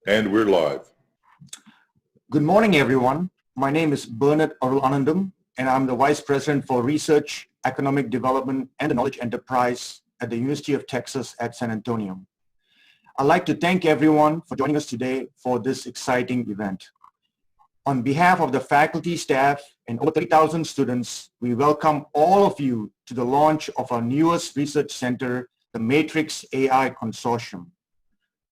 And we're live. Good morning, everyone. My name is Bernard Arulanandam, and I'm the Vice President for Research, Economic Development, and the Knowledge Enterprise at the University of Texas at San Antonio. I'd like to thank everyone for joining us today for this exciting event. On behalf of the faculty, staff, and over 30,000 students, we welcome all of you to the launch of our newest research center, the Matrix AI Consortium.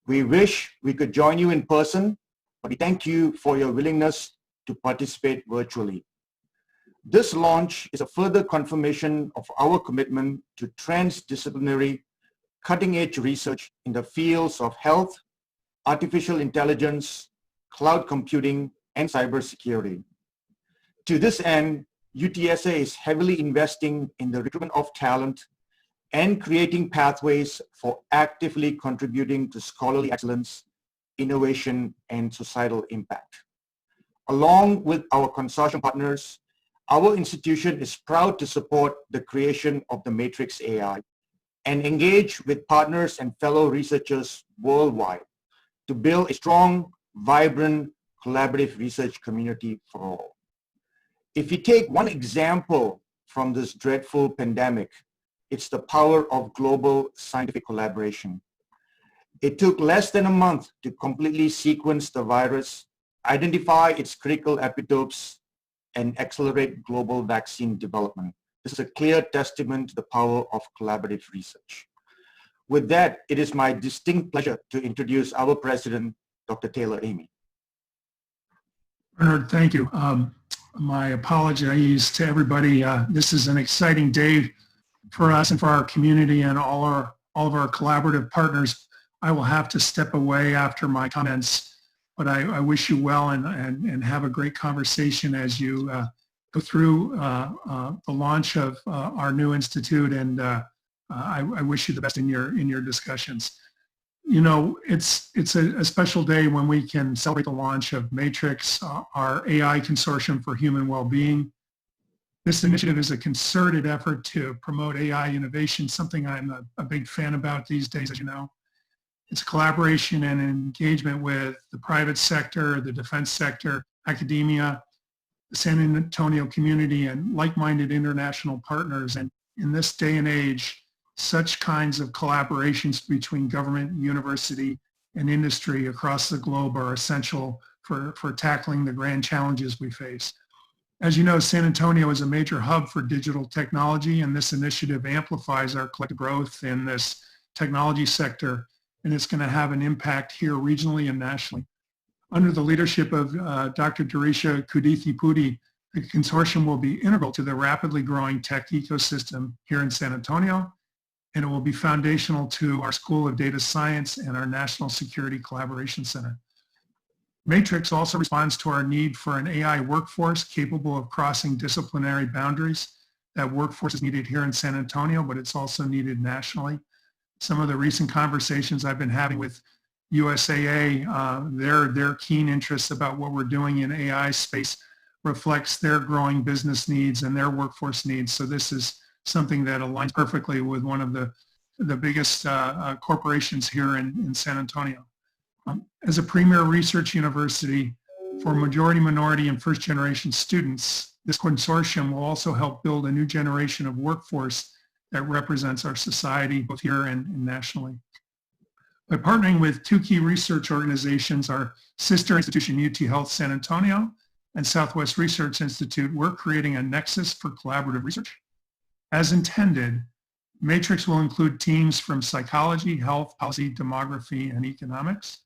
We wish we could join you in person, but we thank you for your willingness to participate virtually. This launch is a further confirmation of our commitment to transdisciplinary, cutting-edge research in the fields of health, artificial intelligence, cloud computing, and cybersecurity. To this end, UTSA is heavily investing in the recruitment of talent and creating pathways for actively contributing to scholarly excellence, innovation, and societal impact. Along with our consortium partners, our institution is proud to support the creation of the Matrix AI and engage with partners and fellow researchers worldwide to build a strong, vibrant, collaborative research community for all. If we take one example from this dreadful pandemic, it's the power of global scientific collaboration. It took less than a month to completely sequence the virus, identify its critical epitopes, and accelerate global vaccine development. This is a clear testament to the power of collaborative research. With that, it is my distinct pleasure to introduce our president, Dr. Taylor Amy. Bernard, thank you. My apologies to everybody. This is an exciting day for us and for our community and all of our collaborative partners. I will have to step away after my comments, but I wish you well and have a great conversation as you go through the launch of our new institute, and I wish you the best in your discussions. You know, it's a special day when we can celebrate the launch of Matrix, our AI Consortium for Human Wellbeing. This initiative is a concerted effort to promote AI innovation, something I'm a big fan about these days, as you know. It's collaboration and engagement with the private sector, the defense sector, academia, the San Antonio community, and like-minded international partners. And in this day and age, such kinds of collaborations between government, university, and industry across the globe are essential for tackling the grand challenges we face. As you know, San Antonio is a major hub for digital technology, and this initiative amplifies our collective growth in this technology sector, and it's going to have an impact here regionally and nationally. Under the leadership of Dr. Dirisha Kudithi-Pudi, the consortium will be integral to the rapidly growing tech ecosystem here in San Antonio, and it will be foundational to our School of Data Science and our National Security Collaboration Center. Matrix also responds to our need for an AI workforce capable of crossing disciplinary boundaries. That workforce is needed here in San Antonio, but it's also needed nationally. Some of the recent conversations I've been having with USAA, their keen interests about what we're doing in AI space reflects their growing business needs and their workforce needs. So this is something that aligns perfectly with one of the biggest corporations here in San Antonio. As a premier research university for majority, minority, and first-generation students, this consortium will also help build a new generation of workforce that represents our society both here and nationally. By partnering with two key research organizations, our sister institution UT Health San Antonio and Southwest Research Institute, we're creating a nexus for collaborative research. As intended, Matrix will include teams from psychology, health, policy, demography, and economics.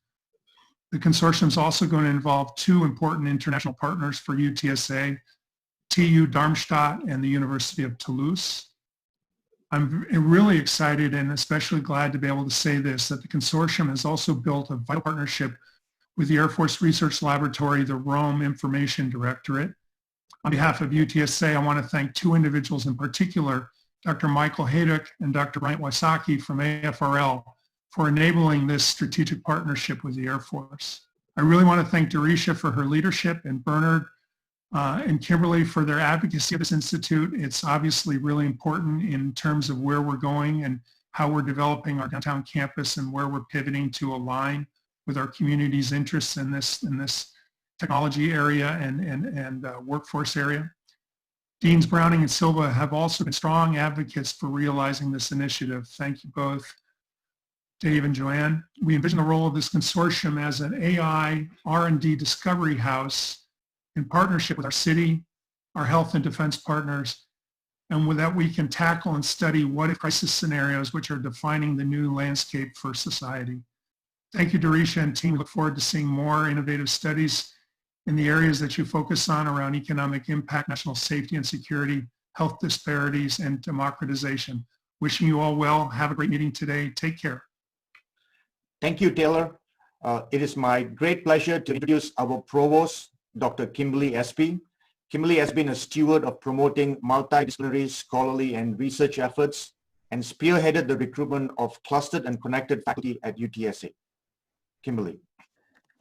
The consortium is also going to involve two important international partners for UTSA, TU Darmstadt and the University of Toulouse. I'm really excited and especially glad to be able to say this, that the consortium has also built a vital partnership with the Air Force Research Laboratory, the Rome Information Directorate. On behalf of UTSA, I want to thank two individuals in particular Dr. Michael Hayduck, and Dr. Bryant Wysocki from AFRL for enabling this strategic partnership with the Air Force. I really want to thank Dorisha for her leadership and Bernard and Kimberly for their advocacy of this institute. It's obviously really important in terms of where we're going and how we're developing our downtown campus and where we're pivoting to align with our community's interests in this technology area and workforce area. Deans Browning and Silva have also been strong advocates for realizing this initiative. Thank you both, Dave and Joanne. We envision the role of this consortium as an AI R&D discovery house in partnership with our city, our health and defense partners, and with that we can tackle and study what-if crisis scenarios which are defining the new landscape for society. Thank you, Dorisha and team. We look forward to seeing more innovative studies in the areas that you focus on around economic impact, national safety and security, health disparities, and democratization. Wishing you all well. Have a great meeting today. Take care. Thank you, Taylor. It is my great pleasure to introduce our provost, Dr. Kimberly Espy. Kimberly has been a steward of promoting multidisciplinary, scholarly, and research efforts and spearheaded the recruitment of clustered and connected faculty at UTSA. Kimberly.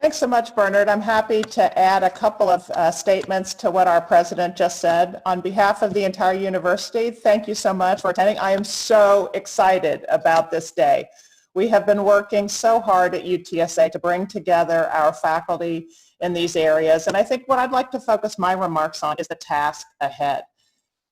Thanks so much, Bernard. I'm happy to add a couple of statements to what our president just said. On behalf of the entire university, thank you so much for attending. I am so excited about this day. We have been working so hard at UTSA to bring together our faculty in these areas. And I think what I'd like to focus my remarks on is the task ahead.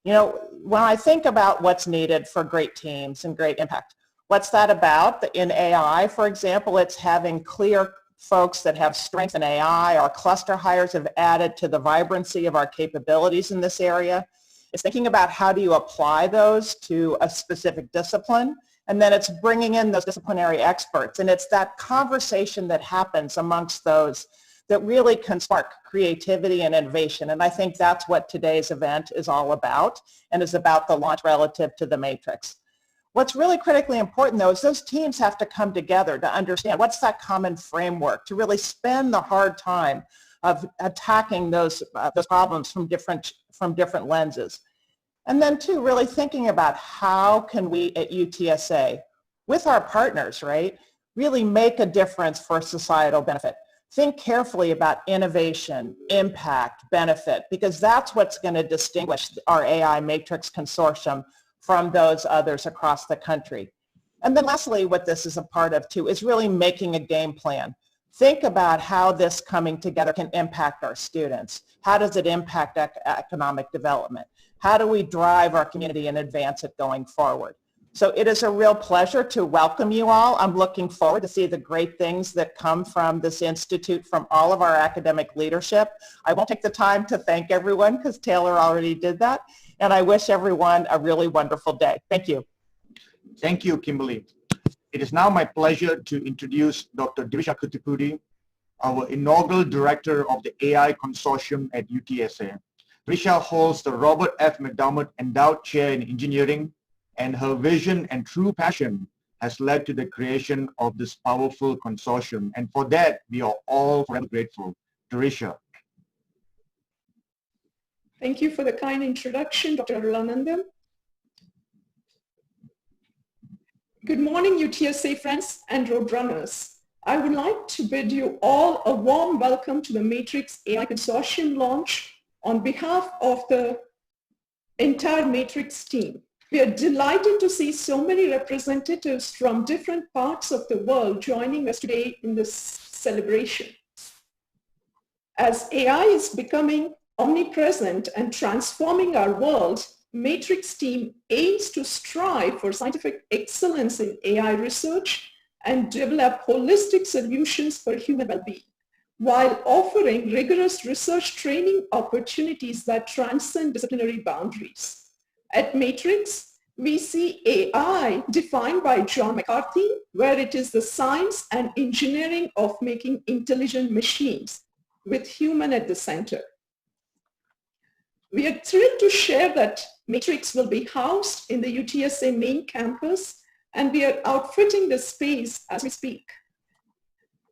You know, when I think about what's needed for great teams and great impact, what's that about? In AI, for example, it's having clear folks that have strength in AI. Our cluster hires have added to the vibrancy of our capabilities in this area. It's thinking about how do you apply those to a specific discipline. And then it's bringing in those disciplinary experts. And it's that conversation that happens amongst those that really can spark creativity and innovation. And I think that's what today's event is all about and is about the launch relative to the matrix. What's really critically important, though, is those teams have to come together to understand what's that common framework to really spend the hard time of attacking those problems from different lenses. And then, too, really thinking about how can we at UTSA, with our partners, right, really make a difference for societal benefit. Think carefully about innovation, impact, benefit, because that's what's going to distinguish our AI Matrix Consortium from those others across the country. And then lastly, what this is a part of too is really making a game plan. Think about how this coming together can impact our students. How does it impact economic development? How do we drive our community and advance it going forward? So it is a real pleasure to welcome you all. I'm looking forward to see the great things that come from this institute from all of our academic leadership. I won't take the time to thank everyone because Taylor already did that. And I wish everyone a really wonderful day. Thank you. Thank you, Kimberly. It is now my pleasure to introduce Dr. Dorisha Kuttipudi, our inaugural director of the AI Consortium at UTSA. Dorisha holds the Robert F. McDermott Endowed Chair in Engineering, and her vision and true passion has led to the creation of this powerful consortium. And for that, we are all forever grateful. Dorisha. Thank you for the kind introduction, Dr. Arulanandam. Good morning, UTSA friends and roadrunners. I would like to bid you all a warm welcome to the Matrix AI Consortium launch on behalf of the entire Matrix team. We are delighted to see so many representatives from different parts of the world joining us today in this celebration. As AI is becoming omnipresent and transforming our world, Matrix team aims to strive for scientific excellence in AI research and develop holistic solutions for human well-being, while offering rigorous research training opportunities that transcend disciplinary boundaries. At Matrix, we see AI defined by John McCarthy, where it is the science and engineering of making intelligent machines with human at the center. We are thrilled to share that Matrix will be housed in the UTSA main campus, and we are outfitting the space as we speak.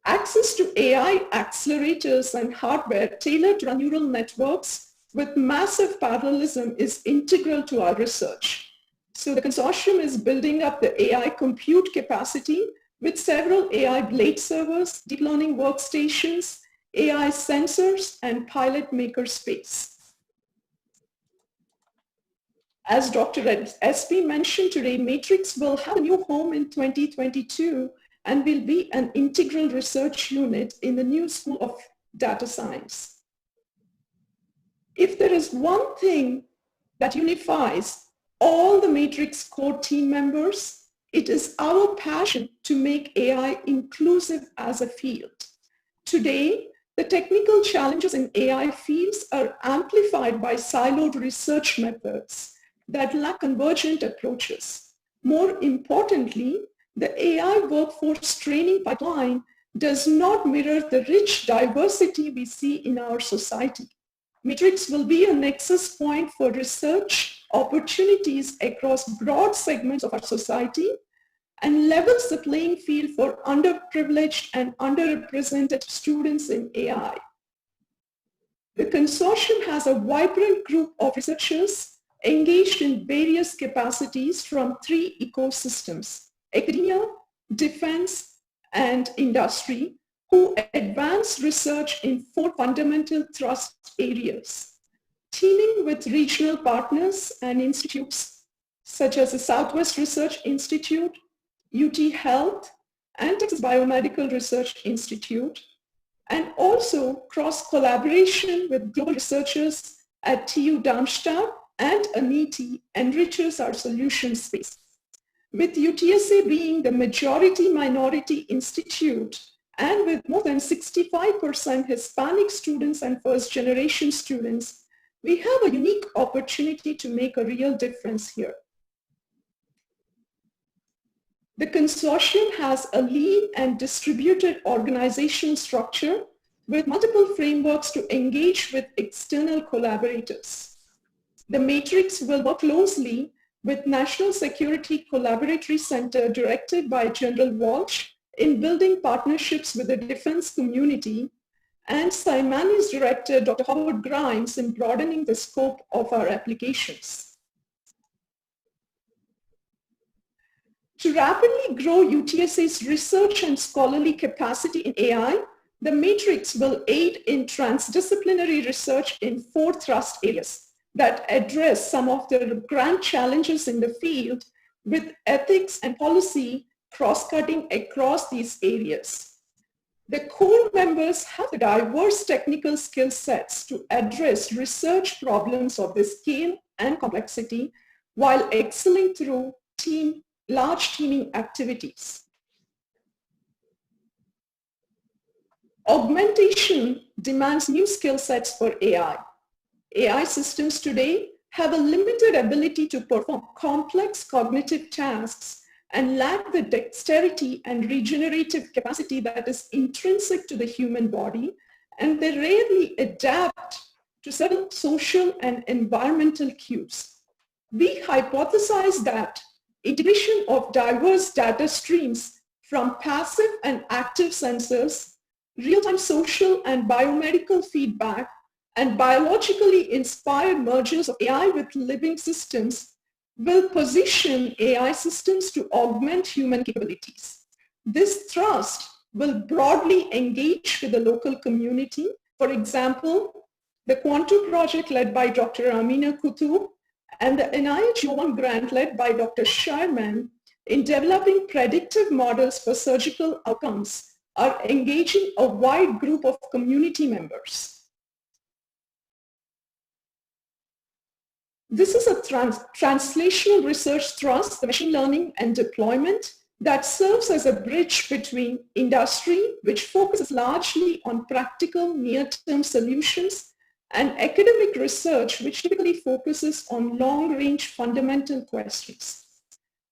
Access to AI accelerators and hardware tailored to neural networks with massive parallelism is integral to our research. So the consortium is building up the AI compute capacity with several AI blade servers, deep learning workstations, AI sensors, and pilot makerspace. As Dr. SB mentioned today, Matrix will have a new home in 2022 and will be an integral research unit in the new School of Data Science. If there is one thing that unifies all the Matrix core team members, it is our passion to make AI inclusive as a field. Today, the technical challenges in AI fields are amplified by siloed research methods that lack convergent approaches. More importantly, the AI workforce training pipeline does not mirror the rich diversity we see in our society. Matrix will be a nexus point for research opportunities across broad segments of our society and levels the playing field for underprivileged and underrepresented students in AI. The consortium has a vibrant group of researchers engaged in various capacities from 3 ecosystems: academia, defense, and industry, who advance research in 4 fundamental thrust areas, teaming with regional partners and institutes such as the Southwest Research Institute, UT Health, and Texas Biomedical Research Institute, and also cross-collaboration with global researchers at TU Darmstadt and ANITI enriches our solution space. With UTSA being the majority minority institute and with more than 65% Hispanic students and first-generation students, we have a unique opportunity to make a real difference here. The consortium has a lean and distributed organizational structure with multiple frameworks to engage with external collaborators. The Matrix will work closely with National Security Collaboratory Center directed by General Walsh in building partnerships with the defense community, and Simani's director, Dr. Howard Grimes, in broadening the scope of our applications. To rapidly grow UTSA's research and scholarly capacity in AI, the Matrix will aid in transdisciplinary research in 4 thrust areas that address some of the grand challenges in the field, with ethics and policy cross-cutting across these areas. The core members have the diverse technical skill sets to address research problems of this scale and complexity while excelling through large teaming activities. Augmentation demands new skill sets for AI. AI systems today have a limited ability to perform complex cognitive tasks and lack the dexterity and regenerative capacity that is intrinsic to the human body, and they rarely adapt to several social and environmental cues. We hypothesize that integration of diverse data streams from passive and active sensors, real-time social and biomedical feedback, and biologically inspired mergers of AI with living systems will position AI systems to augment human capabilities. This thrust will broadly engage with the local community. For example, the Quantum project led by Dr. Amina Kutub and the NIH-1 grant led by Dr. Sharman in developing predictive models for surgical outcomes are engaging a wide group of community members. This is a translational research thrust, the machine learning and deployment, that serves as a bridge between industry, which focuses largely on practical near-term solutions, and academic research, which typically focuses on long-range fundamental questions.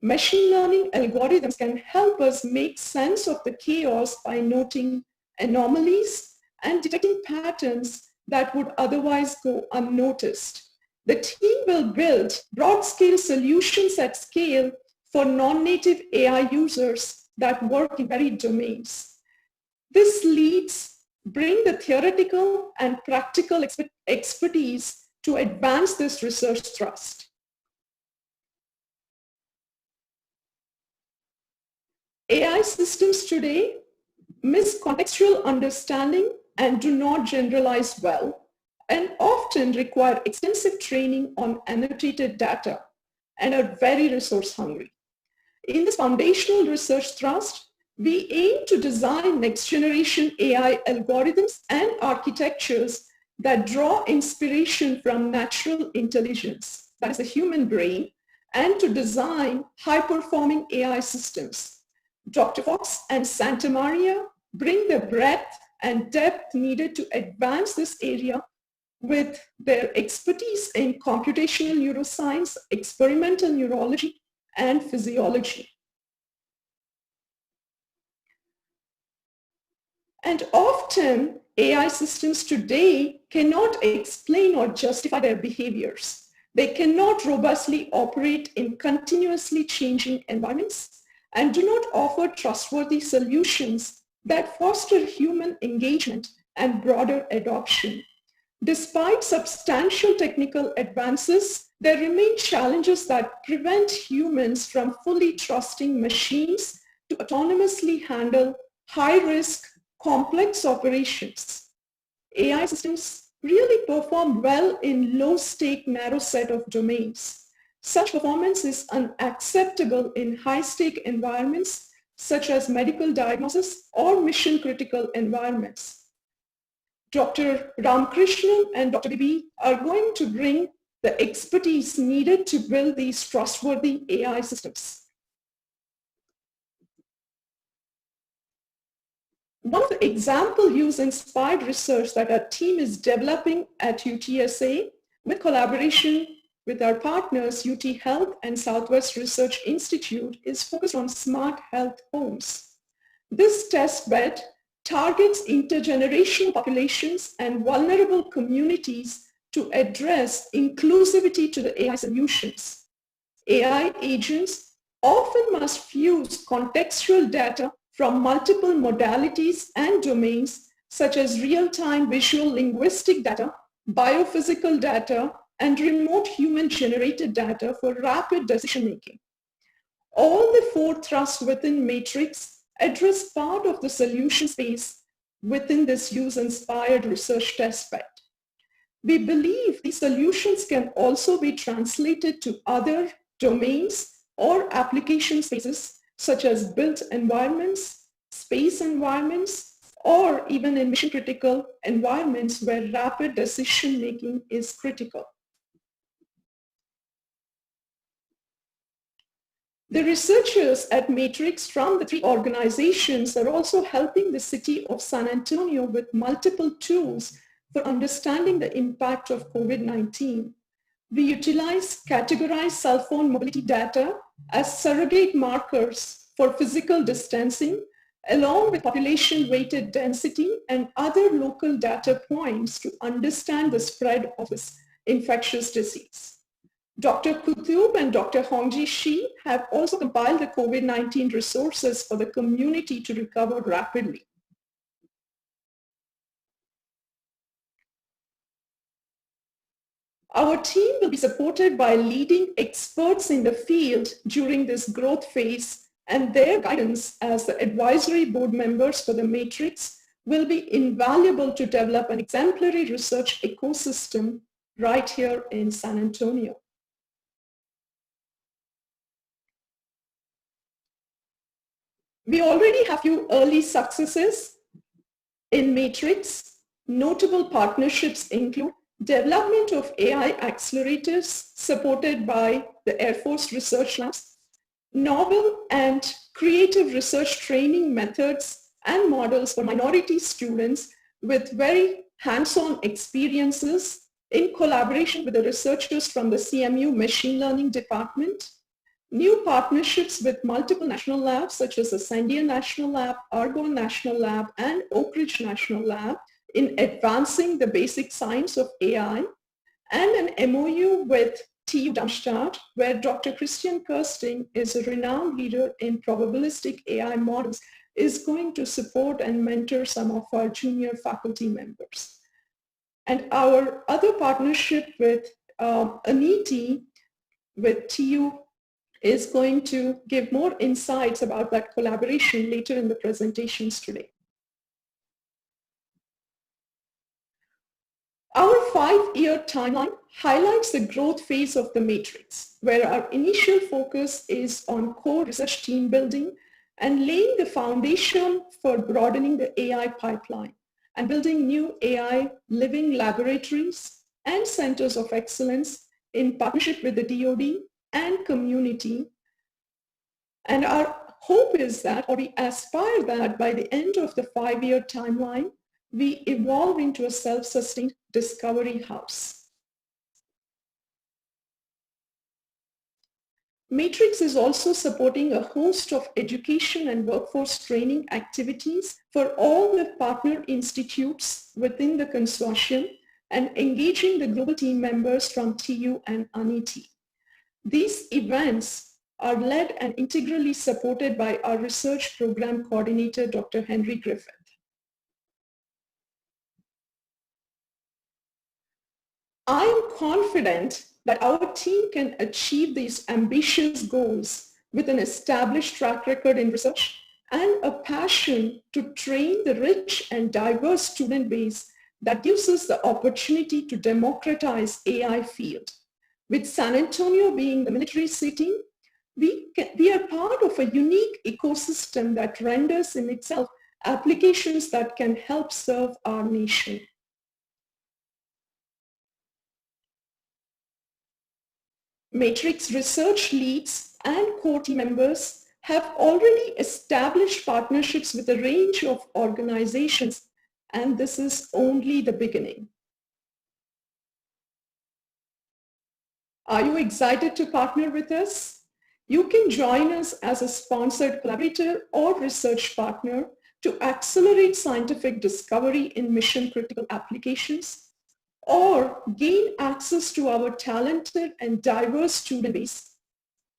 Machine learning algorithms can help us make sense of the chaos by noting anomalies and detecting patterns that would otherwise go unnoticed. The team will build broad-scale solutions at scale for non-native AI users that work in varied domains. This leads bring the theoretical and practical expertise to advance this research thrust. AI systems today miss contextual understanding and do not generalize well, and often require extensive training on annotated data and are very resource hungry. In this foundational research thrust, we aim to design next generation AI algorithms and architectures that draw inspiration from natural intelligence, that is the human brain, and to design high-performing AI systems. Dr. Fox and Santa Maria bring the breadth and depth needed to advance this area with their expertise in computational neuroscience, experimental neurology, and physiology. And often, AI systems today cannot explain or justify their behaviors. They cannot robustly operate in continuously changing environments and do not offer trustworthy solutions that foster human engagement and broader adoption. Despite substantial technical advances, there remain challenges that prevent humans from fully trusting machines to autonomously handle high-risk, complex operations. AI systems really perform well in low-stake, narrow set of domains. Such performance is unacceptable in high-stake environments such as medical diagnosis or mission-critical environments. Dr. Ramakrishnan and Dr. Bibi are going to bring the expertise needed to build these trustworthy AI systems. One of the example use-inspired research that our team is developing at UTSA with collaboration with our partners UT Health and Southwest Research Institute is focused on smart health homes. This test bed targets intergenerational populations and vulnerable communities to address inclusivity to the AI solutions. AI agents often must fuse contextual data from multiple modalities and domains such as real-time visual linguistic data, biophysical data, and remote human-generated data for rapid decision-making. All the four thrusts within Matrix address part of the solution space within this use-inspired research testbed. We believe these solutions can also be translated to other domains or application spaces such as built environments, space environments, or even in mission-critical environments where rapid decision-making is critical. The researchers at Matrix from the three organizations are also helping the city of San Antonio with multiple tools for understanding the impact of COVID-19. We utilize categorized cell phone mobility data as surrogate markers for physical distancing, along with population-weighted density and other local data points to understand the spread of this infectious disease. Dr. Kutub and Dr. Hongji Shi have also compiled the COVID-19 resources for the community to recover rapidly. Our team will be supported by leading experts in the field during this growth phase, and their guidance as the advisory board members for the Matrix will be invaluable to develop an exemplary research ecosystem right here in San Antonio. We already have few early successes in Matrix. Notable partnerships include development of AI accelerators supported by the Air Force Research Labs, novel and creative research training methods and models for minority students with very hands-on experiences in collaboration with the researchers from the CMU Machine Learning Department, new partnerships with multiple national labs such as the Sandia National Lab, Argonne National Lab, and Oak Ridge National Lab in advancing the basic science of AI, and an MOU with TU Darmstadt, where Dr. Christian Kirsting is a renowned leader in probabilistic AI models, is going to support and mentor some of our junior faculty members. And our other partnership with ANITI, with TU is going to give more insights about that collaboration later in the presentations today. Our 5-year timeline highlights the growth phase of the matrix, where our initial focus is on core research team building and laying the foundation for broadening the AI pipeline and building new AI living laboratories and centers of excellence in partnership with the DoD and community. And our hope is that, or we aspire that by the end of the 5-year timeline, we evolve into a self-sustained discovery house. Matrix is also supporting a host of education and workforce training activities for all the partner institutes within the consortium and engaging the global team members from TU and ANITI. These events are led and integrally supported by our research program coordinator, Dr. Henry Griffith. I am confident that our team can achieve these ambitious goals with an established track record in research and a passion to train the rich and diverse student base that gives us the opportunity to democratize AI field. With San Antonio being the military city, we are part of a unique ecosystem that renders in itself applications that can help serve our nation. Matrix research leads and core team members have already established partnerships with a range of organizations, and this is only the beginning. Are you excited to partner with us? You can join us as a sponsored collaborator or research partner to accelerate scientific discovery in mission-critical applications, or gain access to our talented and diverse student base.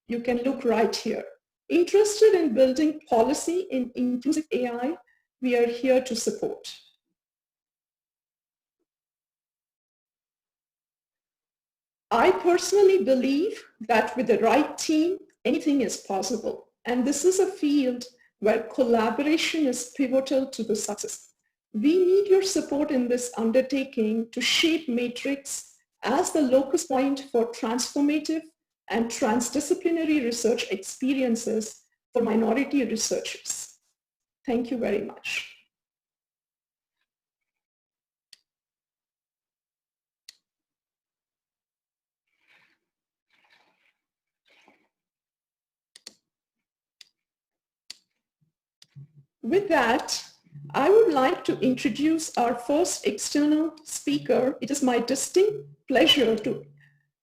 You can look right here. Interested in building policy in inclusive AI? We are here to support. I personally believe that with the right team, anything is possible. And this is a field where collaboration is pivotal to the success. We need your support in this undertaking to shape Matrix as the locus point for transformative and transdisciplinary research experiences for minority researchers. Thank you very much. With that, I would like to introduce our first external speaker. It is my distinct pleasure to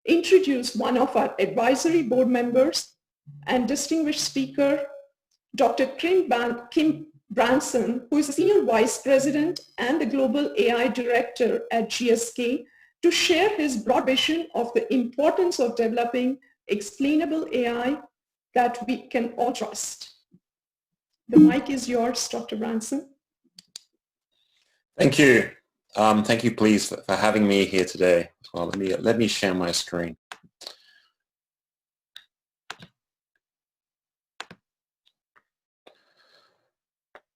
introduce one of our advisory board members and distinguished speaker, Dr. Kim Branson, who is the Senior Vice President and the Global AI Director at GSK, to share his broad vision of the importance of developing explainable AI that we can all trust. The mic is yours, Dr. Branson. Thank you. Thank you, please, for having me here today. Well, let me share my screen.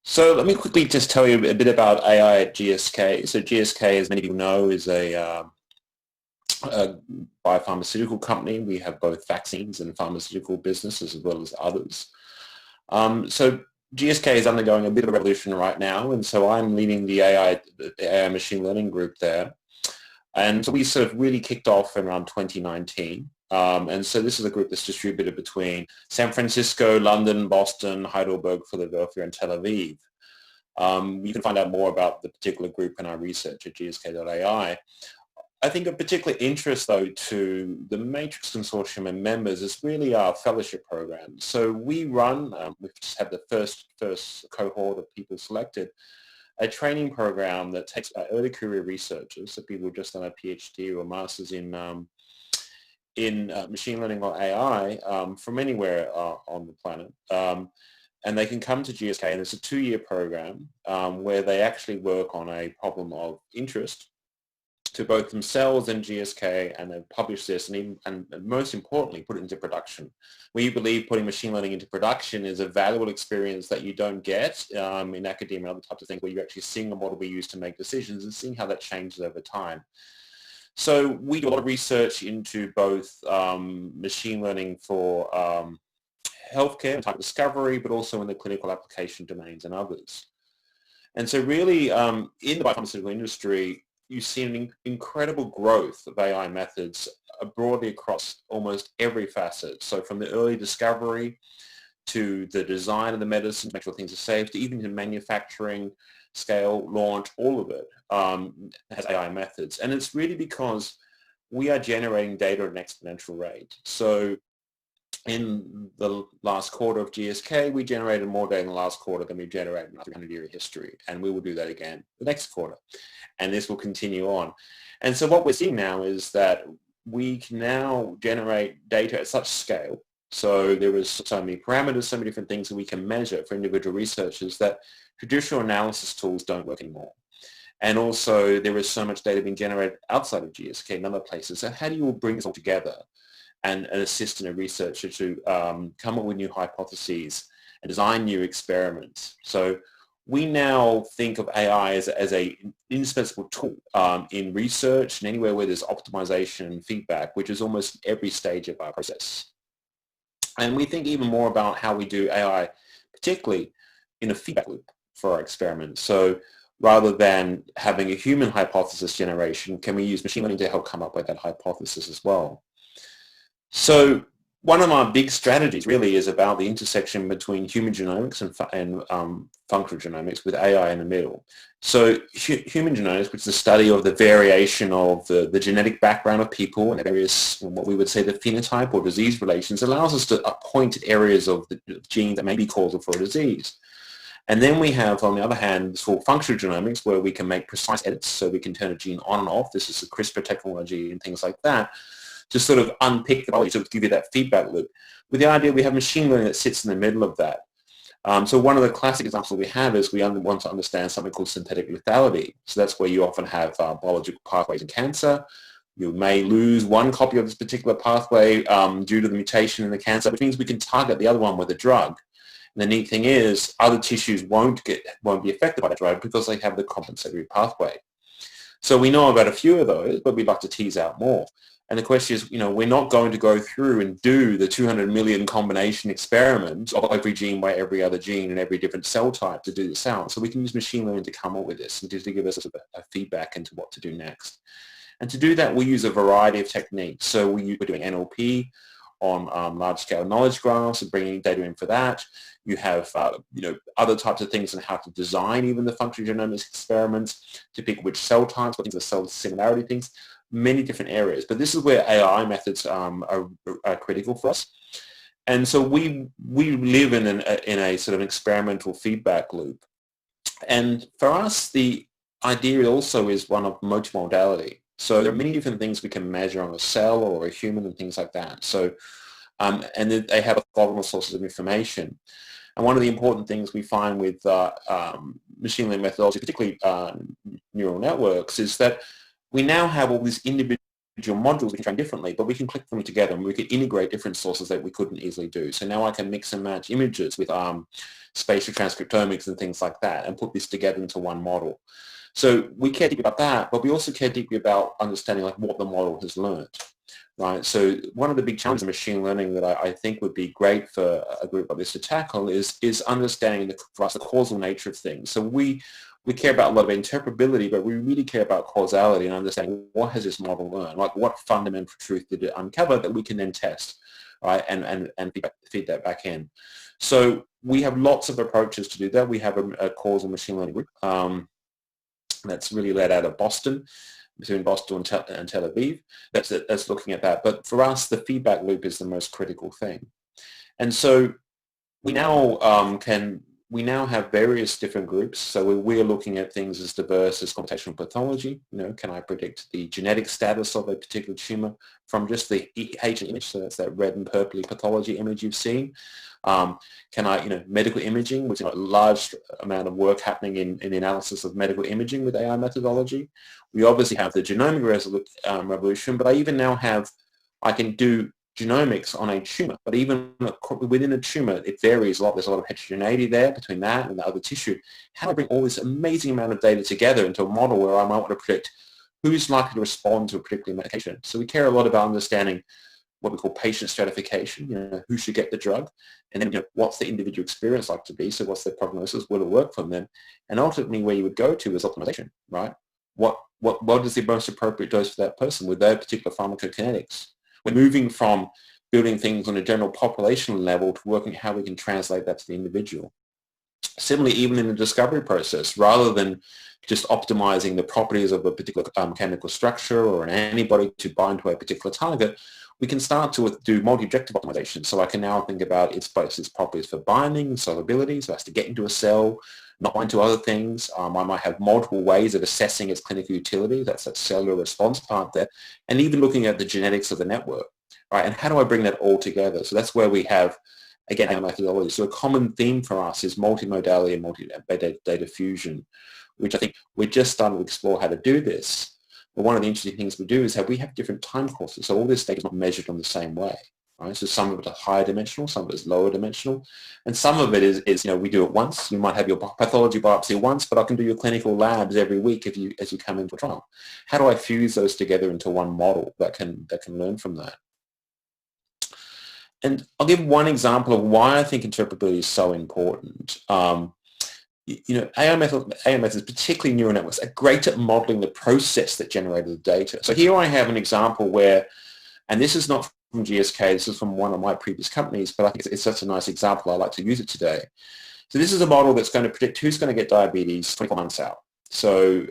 So let me quickly just tell you a bit about AI at GSK. So GSK, as many people know, is a biopharmaceutical company. We have both vaccines and pharmaceutical businesses as well as others. So GSK is undergoing a bit of a revolution right now, and so I'm leading the AI machine learning group there. And so we sort of really kicked off around 2019. And so this is a group that's distributed between San Francisco, London, Boston, Heidelberg, Philadelphia, and Tel Aviv. You can find out more about the particular group in our research at gsk.ai. I think of particular interest, though, to the Matrix Consortium and members is really our fellowship program. So we run, we've just had the first cohort of people selected, a training program that takes early career researchers, so people who've just done a PhD or a master's in machine learning or AI from anywhere on the planet. And they can come to GSK, and it's a 2-year program where they actually work on a problem of interest. to both themselves and GSK, and they've published this and most importantly put it into production. We believe putting machine learning into production is a valuable experience that you don't get in academia and other types of things, where you're actually seeing a model be used to make decisions and seeing how that changes over time. So we do a lot of research into both machine learning for healthcare and type discovery, but also in the clinical application domains and others. And so really in the biopharmaceutical industry, you see an incredible growth of AI methods broadly across almost every facet. So from the early discovery to the design of the medicine to make sure things are safe, to even to manufacturing, scale, launch, all of it has AI methods. And it's really because we are generating data at an exponential rate. So in the last quarter of GSK, we generated more data in the last quarter than we've generated in our 300-year history. And we will do that again the next quarter. And this will continue on. And so what we're seeing now is that we can now generate data at such scale. So there is so many parameters, so many different things that we can measure for individual researchers that traditional analysis tools don't work anymore. And also there is so much data being generated outside of GSK and other places. So how do you bring this all together and assist in a researcher to come up with new hypotheses and design new experiments? So we now think of AI as an indispensable tool in research and anywhere where there's optimization and feedback, which is almost every stage of our process. And we think even more about how we do AI, particularly in a feedback loop for our experiments. So rather than having a human hypothesis generation, can we use machine learning to help come up with that hypothesis as well? So one of our big strategies really is about the intersection between human genomics and functional genomics with AI in the middle. So human genomics, which is the study of the variation of the genetic background of people and various, what we would say the phenotype or disease relations, allows us to point at areas of the genes that may be causal for a disease. And then we have, on the other hand, this called functional genomics, where we can make precise edits, so we can turn a gene on and off. This is the CRISPR technology and things like that, to sort of unpick the biology, to give you that feedback loop. With the idea we have machine learning that sits in the middle of that. So one of the classic examples we have is we want to understand something called synthetic lethality. So that's where you often have biological pathways in cancer. You may lose one copy of this particular pathway due to the mutation in the cancer, which means we can target the other one with a drug. And the neat thing is other tissues won't be affected by the drug because they have the compensatory pathway. So we know about a few of those, but we'd like to tease out more. And the question is, we're not going to go through and do the 200 million combination experiments of every gene by every other gene and every different cell type to do this out. So we can use machine learning to come up with this and just to give us a feedback into what to do next. And to do that, we use a variety of techniques. So we're doing NLP on large-scale knowledge graphs and bringing data in for that. You have, other types of things on how to design even the functional genomics experiments to pick which cell types, what things are cell similarity things. Many different areas, but this is where AI methods are critical for us. And so we live in a sort of experimental feedback loop. And for us, the idea also is one of multimodality. So there are many different things we can measure on a cell or a human and things like that. So, and they have orthogonal sources of information. And one of the important things we find with machine learning methodology, particularly neural networks, is that we now have all these individual modules we can train differently, but we can click them together and we can integrate different sources that we couldn't easily do. So now I can mix and match images with spatial transcriptomics and things like that and put this together into one model. So we care deeply about that, but we also care deeply about understanding what the model has learned, right? So one of the big challenges of machine learning that I think would be great for a group like this to tackle is understanding for us the causal nature of things. So we care about a lot of interpretability, but we really care about causality and understanding what has this model learned, what fundamental truth did it uncover that we can then test, right, and feed that back in. So we have lots of approaches to do that. We have a causal machine learning group that's really led out of Boston, between Boston and Tel Aviv, that's looking at that. But for us, the feedback loop is the most critical thing. And so we now can we now have various different groups. So we're looking at things as diverse as computational pathology. Can I predict the genetic status of a particular tumor from just the agent image? So that's that red and purpley pathology image you've seen. Can I, medical imaging, which is a large amount of work happening in the analysis of medical imaging with AI methodology. We obviously have the genomic revolution, but I can do genomics on a tumor, but even within a tumor, it varies a lot. There's a lot of heterogeneity there between that and the other tissue. How do I bring all this amazing amount of data together into a model where I might want to predict who's likely to respond to a particular medication? So we care a lot about understanding what we call patient stratification, who should get the drug, and then what's the individual experience like to be, so what's their prognosis, will it work for them, and ultimately where you would go to is optimization, right? What is the most appropriate dose for that person with their particular pharmacokinetics? We're moving from building things on a general population level to working how we can translate that to the individual. Similarly, even in the discovery process, rather than just optimizing the properties of a particular chemical structure or an antibody to bind to a particular target, we can start to do multi-objective optimization. So I can now think about its properties for binding, solubility, so it has to get into a cell, not bind to other things. I might have multiple ways of assessing its clinical utility. That's that cellular response part there. And even looking at the genetics of the network, right? And how do I bring that all together? So that's where we have, again, our methodology. So a common theme for us is multimodality and multi-data fusion, which I think we're just starting to explore how to do this. But one of the interesting things we do is we have different time courses. So all this data is not measured on the same way. Right? So some of it is higher dimensional, some of it is lower dimensional, and some of it is we do it once. You might have your pathology biopsy once, but I can do your clinical labs every week as you come into a trial. How do I fuse those together into one model that can learn from that? And I'll give one example of why I think interpretability is so important. AI methods, particularly neural networks, are great at modeling the process that generated the data. So here I have an example where, and this is not from GSK, this is from one of my previous companies, but I think it's such a nice example, I like to use it today. So this is a model that's going to predict who's going to get diabetes 24 months out. So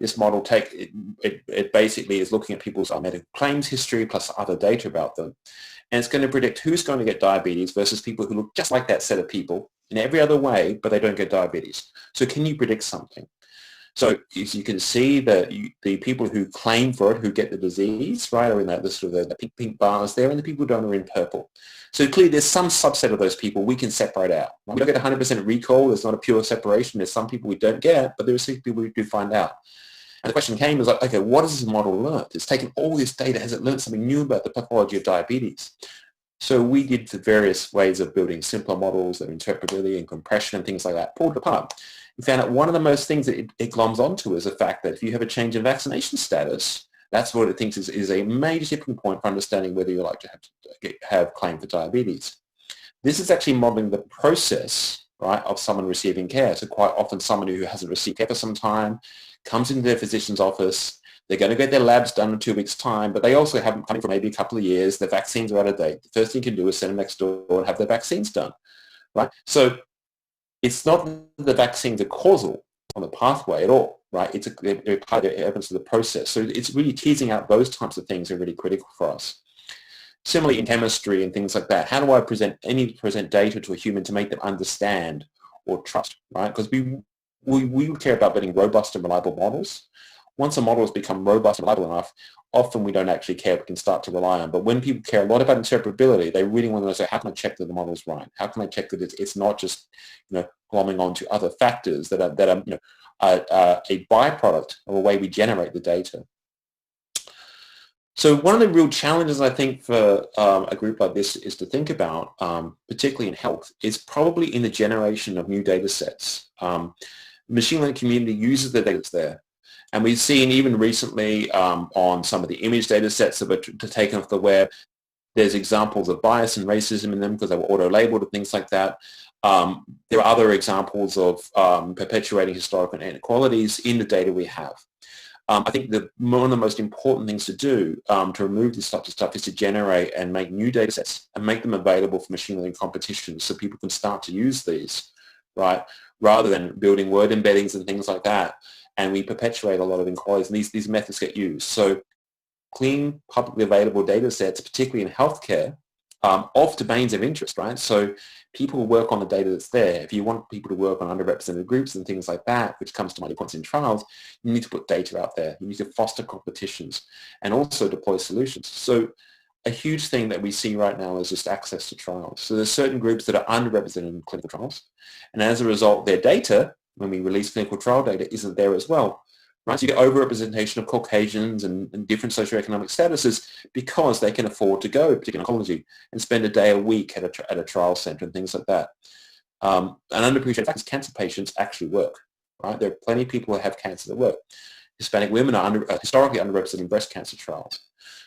this model it basically is looking at people's medical claims history plus other data about them. And it's going to predict who's going to get diabetes versus people who look just like that set of people in every other way, but they don't get diabetes. So can you predict something? So as you can see, the people who claim for it, who get the disease, right, are in the sort of the pink bars there, and the people who don't are in purple. So clearly there's some subset of those people we can separate out. We don't get 100% recall. There's not a pure separation. There's some people we don't get, but there are some people we do find out. And the question came is like, okay, what has this model learned? It's taken all this data. Has it learned something new about the pathology of diabetes? So we did the various ways of building simpler models of interpretability and compression and things like that, pulled apart. We found out one of the most things that it gloms onto is the fact that if you have a change in vaccination status, that's what it thinks is a major tipping point for understanding whether you're like to have claim for diabetes. This is actually modeling the process, right, of someone receiving care. So quite often someone who hasn't received care for some time comes into their physician's office. They're going to get their labs done in 2 weeks' time, but they also haven't come for maybe a couple of years. Their vaccines are out of date. The first thing you can do is send them next door and have their vaccines done, right? So it's not that the vaccines are causal on the pathway at all, right? They're part of the evidence of the process. So it's really teasing out those types of things are really critical for us. Similarly, in chemistry and things like that, how do I present data to a human to make them understand or trust, right? Because we care about building robust and reliable models. Once a model has become robust and reliable enough, often we don't actually care, we can start to rely on. But when people care a lot about interpretability, they really want to know, so how can I check that the model's right? How can I check that it's not just, glomming onto other factors that are a byproduct of the way we generate the data? So one of the real challenges, I think, for a group like this is to think about, particularly in health, is probably in the generation of new data sets. The machine learning community uses the data that's there. And we've seen even recently on some of the image data sets that were taken off the web, there's examples of bias and racism in them because they were auto-labeled and things like that. There are other examples of perpetuating historical inequalities in the data we have. I think one of the most important things to do to remove this type of stuff is to generate and make new data sets and make them available for machine learning competitions so people can start to use these, right? Rather than building word embeddings and things like that. And we perpetuate a lot of inequalities, and these methods get used. So clean, publicly available data sets, particularly in healthcare, of domains of interest, right? So people work on the data that's there. If you want people to work on underrepresented groups and things like that, which comes to my points in trials, you need to put data out there. You need to foster competitions and also deploy solutions. So a huge thing that we see right now is just access to trials. So there's certain groups that are underrepresented in clinical trials. And as a result, their data, when we release clinical trial data, isn't there as well. Right? So you get overrepresentation of Caucasians and different socioeconomic statuses because they can afford to go, particularly in oncology, and spend a day a week at a trial center and things like that. An underappreciated fact is cancer patients actually work. Right? There are plenty of people who have cancer that work. Hispanic women are historically underrepresented in breast cancer trials.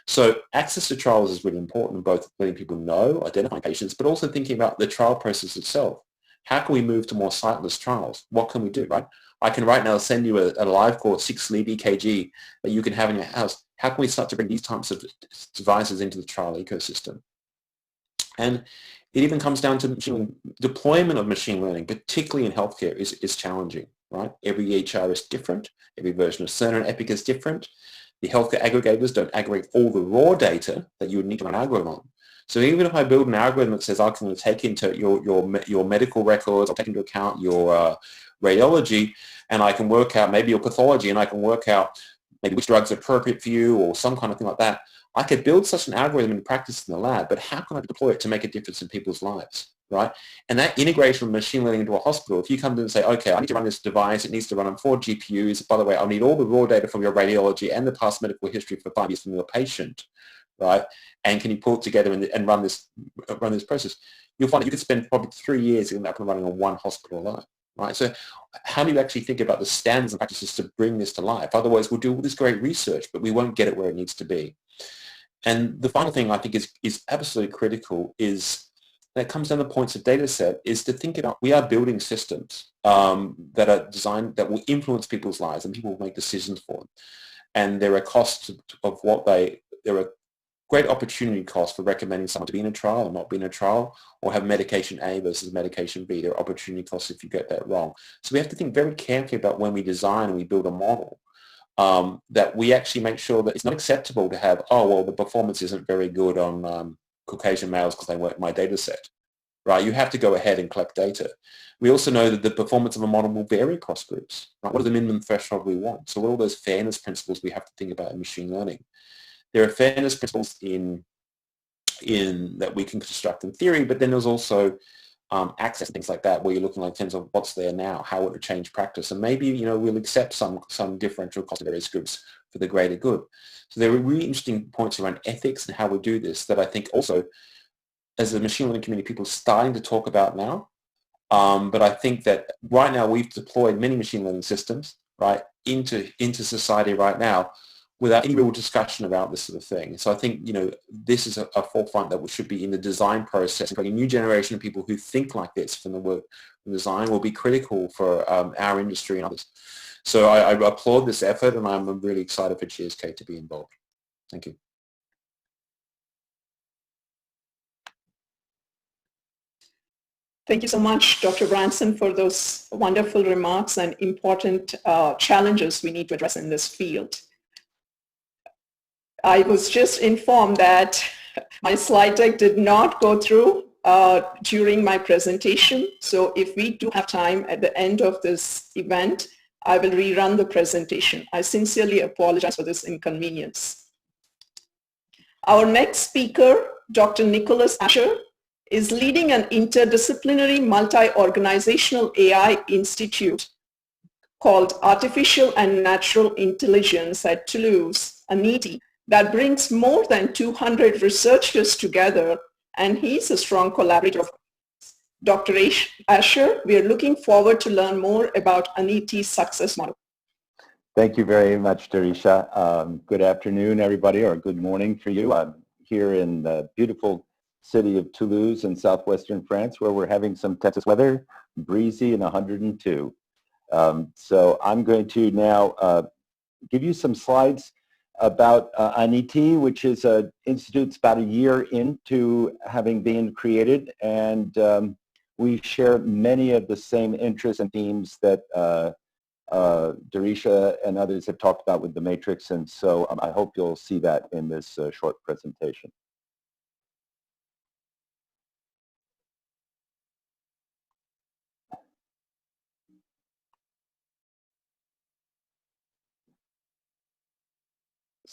So access to trials is really important, both letting people know, identifying patients, but also thinking about the trial process itself. How can we move to more siteless trials? What can we do, right? I can right now send you a live call, 6-lead EKG that you can have in your house. How can we start to bring these types of devices into the trial ecosystem? And it even comes down to deployment of machine learning, particularly in healthcare, is challenging, right? Every EHR is different. Every version of Cerner and Epic is different. The healthcare aggregators don't aggregate all the raw data that you would need to run an algorithm on. So even if I build an algorithm that says I'm going to take into your medical records, I'll take into account your radiology, and I can work out maybe your pathology, and I can work out maybe which drugs are appropriate for you or some kind of thing like that, I could build such an algorithm and practice in the lab, but how can I deploy it to make a difference in people's lives, right? And that integration of machine learning into a hospital, if you come in and say, okay, I need to run this device, it needs to run on 4 GPUs. By the way, I'll need all the raw data from your radiology and the past medical history for 5 years from your patient, right? And can you pull it together and run this process? You'll find that you could spend probably 3 years getting that up and running on one hospital alone. Right. So how do you actually think about the standards and practices to bring this to life? Otherwise, we'll do all this great research, but we won't get it where it needs to be. And the final thing I think is absolutely critical is that comes down to points of data set is to think about we are building systems that are designed that will influence people's lives and people will make decisions for them. And there are costs of there are great opportunity costs for recommending someone to be in a trial or not be in a trial, or have medication A versus medication B. There are opportunity costs if you get that wrong. So we have to think very carefully about when we design and we build a model that we actually make sure that it's not acceptable to have, oh, well, the performance isn't very good on Caucasian males because they weren't my data set. Right? You have to go ahead and collect data. We also know that the performance of a model will vary across groups. Right? What are the minimum threshold we want? So what are all those fairness principles we have to think about in machine learning? There are fairness principles in that we can construct in theory, but then there's also access and things like that, where you're looking like in terms of what's there now, how would it change practice, and maybe we'll accept some differential cost of various groups for the greater good. So there are really interesting points around ethics and how we do this that I think also, as a machine learning community, people are starting to talk about now. But I think that right now we've deployed many machine learning systems right into society right now, without any real discussion about this sort of thing. So I think, this is a forefront that should be in the design process. And a new generation of people who think like this from the work of design will be critical for our industry and others. So I applaud this effort, and I'm really excited for GSK to be involved. Thank you. Thank you so much, Dr. Branson, for those wonderful remarks and important challenges we need to address in this field. I was just informed that my slide deck did not go through during my presentation. So if we do have time at the end of this event, I will rerun the presentation. I sincerely apologize for this inconvenience. Our next speaker, Dr. Nicholas Asher, is leading an interdisciplinary multi-organizational AI institute called Artificial and Natural Intelligence at Toulouse, ANITI, that brings more than 200 researchers together, and he's a strong collaborator. Dr. Asher, we are looking forward to learn more about ANITI's success model. Thank you very much, Darisha. Good afternoon, everybody, or good morning for you. I'm here in the beautiful city of Toulouse in southwestern France, where we're having some Texas weather, breezy and 102. So I'm going to now give you some slides about ANITI, which is an institute that's about a year into having been created, and we share many of the same interests and themes that Darisha and others have talked about with the matrix, and so I hope you'll see that in this short presentation.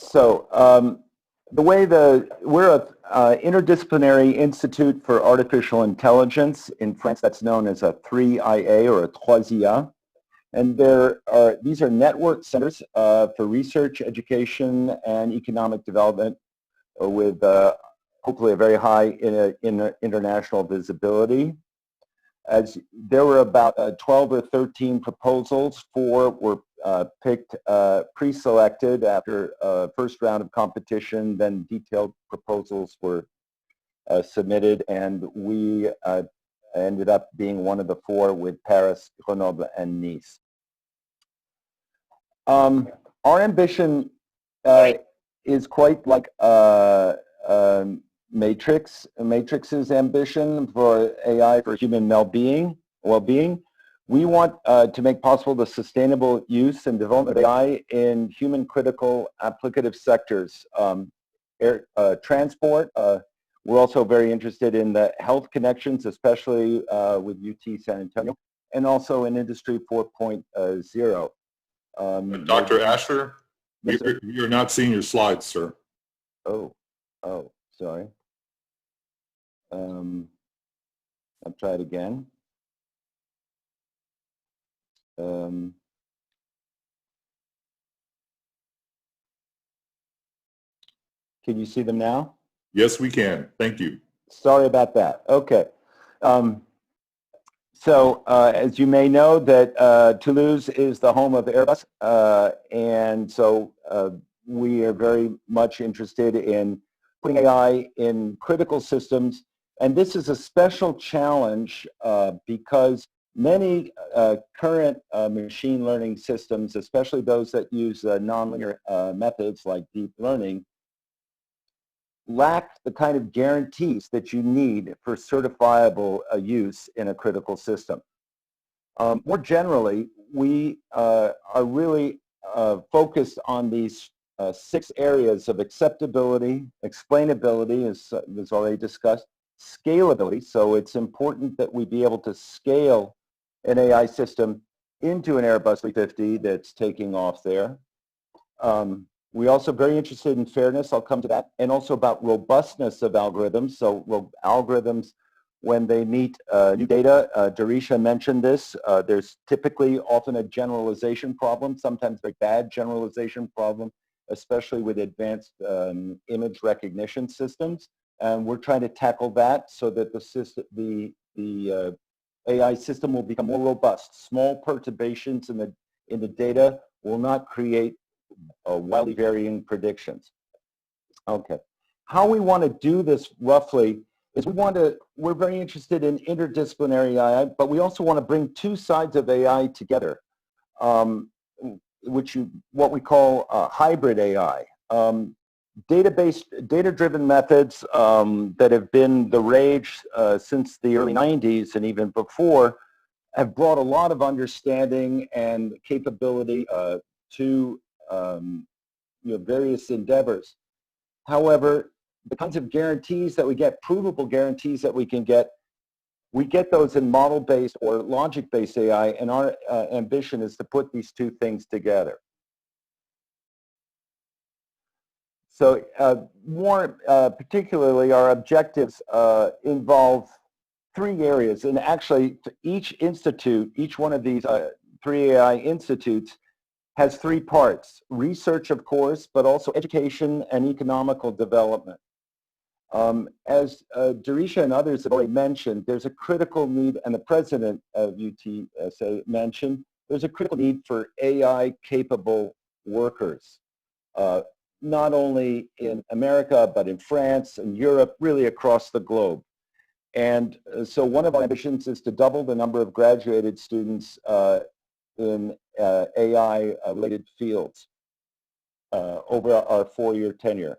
So we're a interdisciplinary institute for artificial intelligence. In France, that's known as a 3IA or a 3IA. And these are network centers for research, education, and economic development with hopefully a very high international visibility. As there were about 12 or 13 proposals, 4 were picked, pre-selected after first round of competition, then detailed proposals were submitted, and we ended up being one of the 4 with Paris, Grenoble, and Nice. Our ambition is quite like Matrix's ambition for AI for human well-being. We want to make possible the sustainable use and development of AI in human-critical applicative sectors. Transport, we're also very interested in the health connections, especially with UT San Antonio, and also in Industry 4.0. Dr. Asher, Yes, you're not seeing your slides, sir. Oh, sorry. I'll try it again. Can you see them now? Yes, we can. Thank you. Sorry about that. Okay. So as you may know, that Toulouse is the home of Airbus, and so we are very much interested in putting AI in critical systems. And this is a special challenge because many current machine learning systems, especially those that use nonlinear methods like deep learning, lack the kind of guarantees that you need for certifiable use in a critical system. More generally, we are really focused on these 6 areas of acceptability, explainability, as was already discussed, scalability. So it's important that we be able to scale an AI system into an Airbus 350 that's taking off there. We're also very interested in fairness, I'll come to that, and also about robustness of algorithms. So algorithms, when they meet new data, Darisha mentioned this, there's typically often a generalization problem, sometimes a bad generalization problem, especially with advanced image recognition systems. And we're trying to tackle that so that the AI system will become more robust. Small perturbations in the data will not create wildly varying predictions. Okay. How we want to do this roughly is we're very interested in interdisciplinary AI, but we also want to bring 2 sides of AI together, what we call hybrid AI. Data-driven methods that have been the rage since the early 90s and even before have brought a lot of understanding and capability to various endeavors. However, the kinds of guarantees that we get, provable guarantees that we get those in model-based or logic-based AI, and our ambition is to put these 2 things together. So more particularly, our objectives involve 3 areas, and actually each institute, each one of these 3 AI institutes has 3 parts: research, of course, but also education and economical development. As Darisha and others have already mentioned, there's a critical need, and the president of UTSA mentioned, there's a critical need for AI-capable workers, not only in America, but in France and Europe, really across the globe. And so one of our ambitions is to double the number of graduated students in AI-related fields over our 4-year tenure.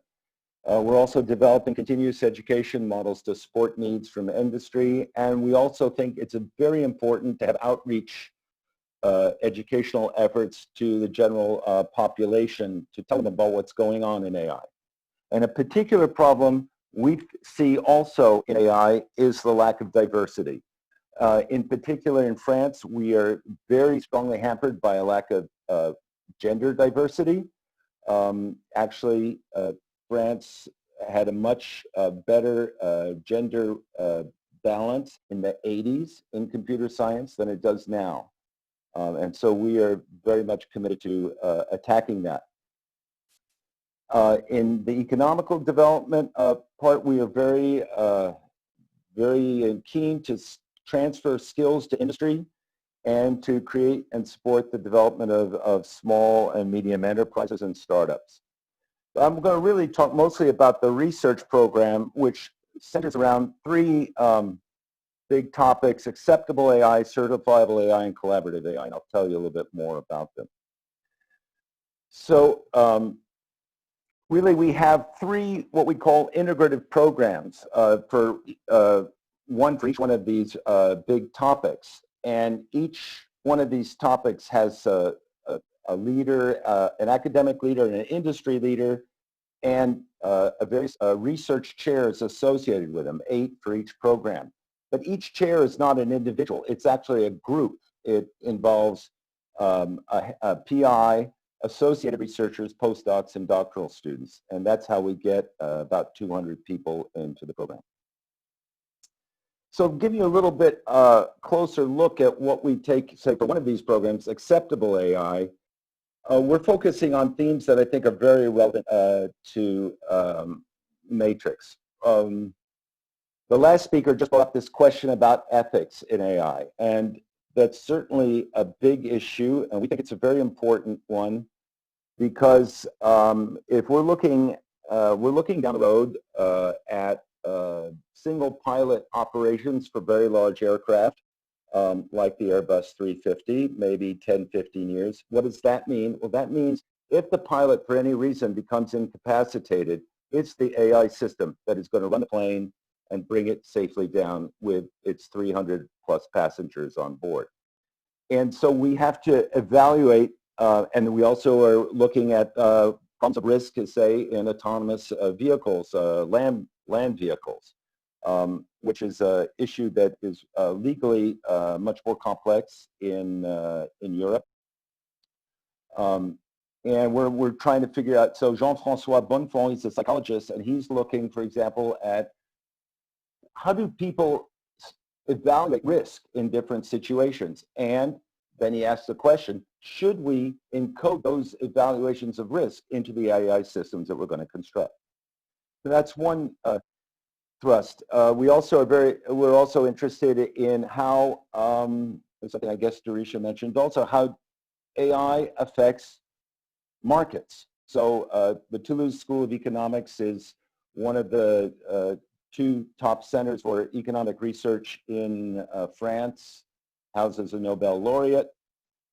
We're also developing continuous education models to support needs from industry, and we also think it's very important to have outreach educational efforts to the general population to tell them about what's going on in AI. And a particular problem we see also in AI is the lack of diversity. In particular in France, we are very strongly hampered by a lack of gender diversity. Actually, France had a much better gender balance in the 80s in computer science than it does now. And so we are very much committed to attacking that. In the economical development part, we are very, very keen to transfer skills to industry and to create and support the development of small and medium enterprises and startups. I'm going to really talk mostly about the research program, which centers around three big topics: acceptable AI, certifiable AI, and collaborative AI, and I'll tell you a little bit more about them. So really we have three what we call integrative programs for each one of these big topics. And each one of these topics has a leader, an academic leader, and an industry leader, and various research chairs associated with them, 8 for each program. But each chair is not an individual. It's actually a group. It involves a PI, associated researchers, postdocs, and doctoral students. And that's how we get about 200 people into the program. So give you a little bit closer look at what we take, say, for one of these programs, acceptable AI. We're focusing on themes that I think are very relevant to Matrix. The last speaker just brought up this question about ethics in AI, and that's certainly a big issue, and we think it's a very important one because if we're looking down the road at single pilot operations for very large aircraft, like the Airbus 350, maybe 10, 15 years. What does that mean? Well, that means if the pilot for any reason becomes incapacitated, it's the AI system that is going to run the plane and bring it safely down with its 300 plus passengers on board. And so we have to evaluate, and we also are looking at problems of risk, say, in autonomous vehicles, land vehicles. Which is an issue that is legally much more complex in Europe. And we're trying to figure out, so Jean-François Bonnefond, he's a psychologist, and he's looking, for example, at how do people evaluate risk in different situations? And then he asks the question, should we encode those evaluations of risk into the AI systems that we're going to construct? So that's one thrust. We're also interested in how, something I guess Darisha mentioned also, how AI affects markets. So the Toulouse School of Economics is one of the 2 top centers for economic research in France, houses a Nobel laureate,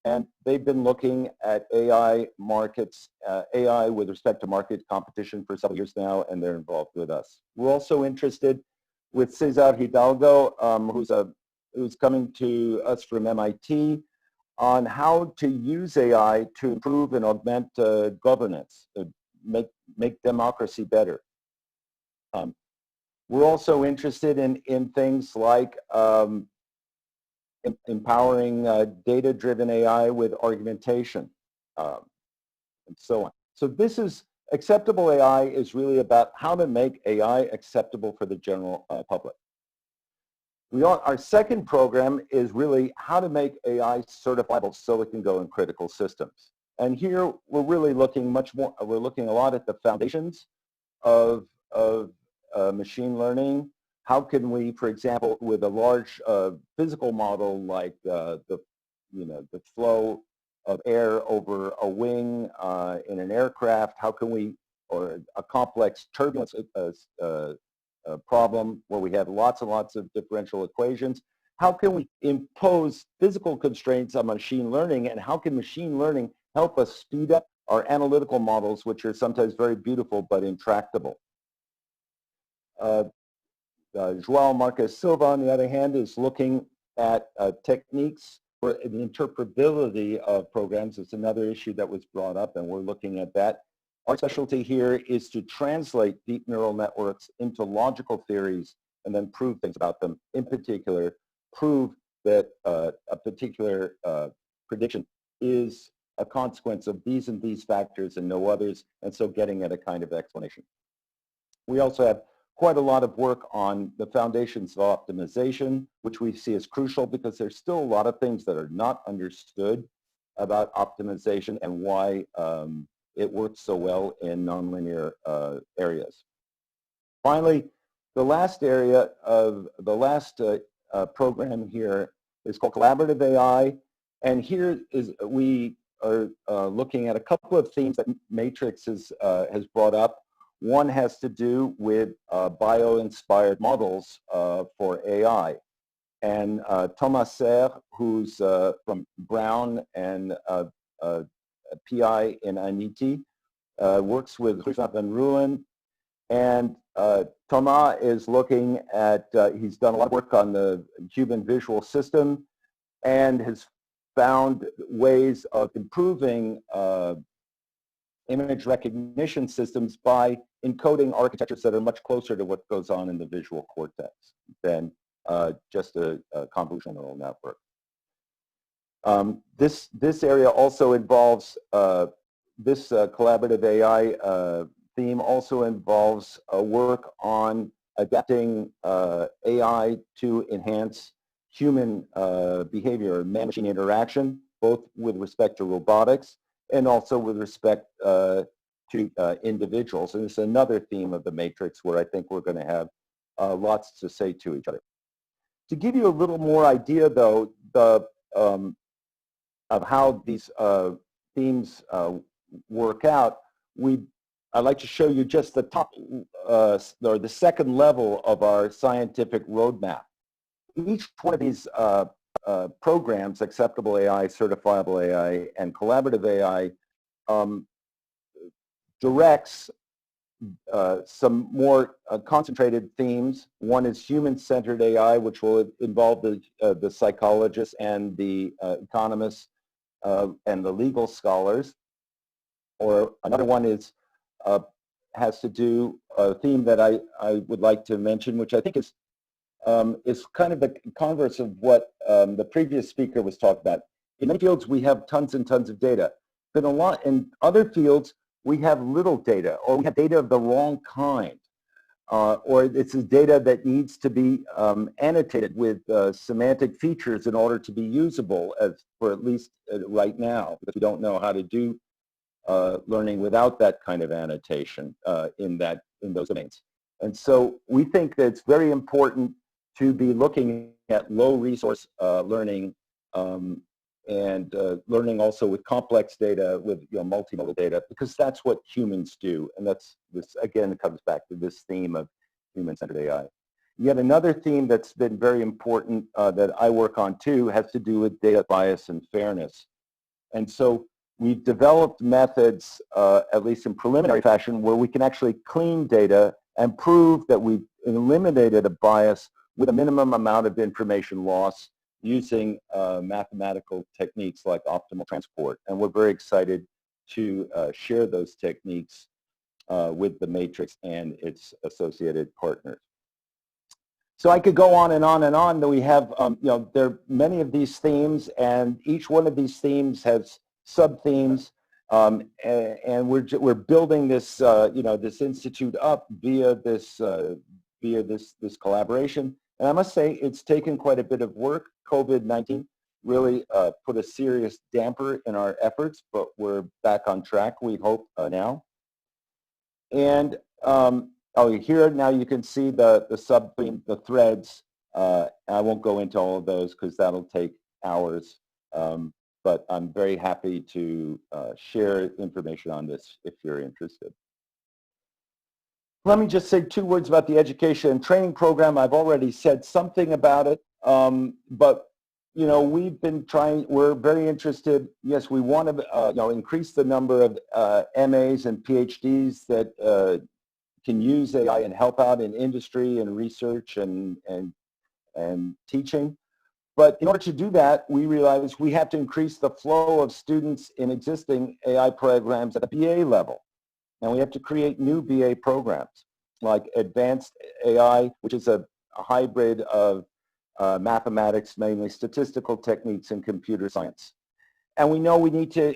and they've been looking at AI markets, AI with respect to market competition for several years now, and they're involved with us. We're also interested with Cesar Hidalgo, who's coming to us from MIT, on how to use AI to improve and augment governance, make democracy better. We're also interested in things like empowering data-driven AI with argumentation, and so on. So this is, acceptable AI is really about how to make AI acceptable for the general public. Our second program is really how to make AI certifiable so it can go in critical systems. And here we're really looking we're looking a lot at the foundations of machine learning. How can we, for example, with a large physical model like the flow of air over a wing in an aircraft, how can we, or a complex turbulence problem where we have lots and lots of differential equations, how can we impose physical constraints on machine learning, and how can machine learning help us speed up our analytical models, which are sometimes very beautiful but intractable? João Marques Silva, on the other hand, is looking at techniques for the interpretability of programs. It's another issue that was brought up, and we're looking at that. Our specialty here is to translate deep neural networks into logical theories and then prove things about them. In particular, prove that a particular prediction is a consequence of these and these factors and no others, and so getting at a kind of explanation. We also have quite a lot of work on the foundations of optimization, which we see as crucial because there's still a lot of things that are not understood about optimization and why it works so well in nonlinear areas. Finally, the last area of the last program here is called Collaborative AI, and here is we are looking at a couple of themes that Matrix has brought up. One has to do with bio-inspired models for AI. And Thomas Serre, who's from Brown and PI in ANITI, works with Richard van Rulen. And Thomas is looking at, he's done a lot of work on the human visual system and has found ways of improving image recognition systems by encoding architectures that are much closer to what goes on in the visual cortex than just a convolutional neural network. This area also involves, this collaborative AI theme also involves work on adapting AI to enhance human behavior, man-machine interaction, both with respect to robotics and also with respect to individuals. And it's another theme of the Matrix where I think we're going to have lots to say to each other. To give you a little more idea, though, of how these themes work out, I'd like to show you just the top, or the second level of our scientific roadmap. Each one of these programs, Acceptable AI, Certifiable AI, and Collaborative AI, directs some more concentrated themes. One is human-centered AI, which will involve the psychologists and the economists and the legal scholars. Or another one is has to do a theme that I would like to mention, which I think is kind of the converse of what the previous speaker was talking about. In many fields, we have tons and tons of data. But in other fields, we have little data, or we have data of the wrong kind, or it's data that needs to be annotated with semantic features in order to be usable, for at least right now, because we don't know how to do learning without that kind of annotation in those domains. And so we think that it's very important to be looking at low resource learning and learning also with complex data, with multimodal data, because that's what humans do. And this again comes back to this theme of human-centered AI. Yet another theme that's been very important that I work on too has to do with data bias and fairness. And so we've developed methods, at least in preliminary fashion, where we can actually clean data and prove that we've eliminated a bias with a minimum amount of information loss using mathematical techniques like optimal transport. And we're very excited to share those techniques with the Matrix and its associated partners. So I could go on and on and on. That we have, there are many of these themes, and each one of these themes has sub-themes, and we're building this, this institute up via this collaboration. And I must say, it's taken quite a bit of work. COVID-19 really put a serious damper in our efforts, but we're back on track, we hope, now. And here now you can see the sub-theme, the threads. I won't go into all of those because that'll take hours, but I'm very happy to share information on this if you're interested. Let me just say 2 words about the education and training program. I've already said something about it, but we've been trying. We're very interested. Yes, we want to increase the number of MAs and PhDs that can use AI and help out in industry and research and teaching. But in order to do that, we realize we have to increase the flow of students in existing AI programs at the BA level. And we have to create new BA programs like advanced AI, which is a hybrid of mathematics, mainly statistical techniques, and computer science. And we know we need to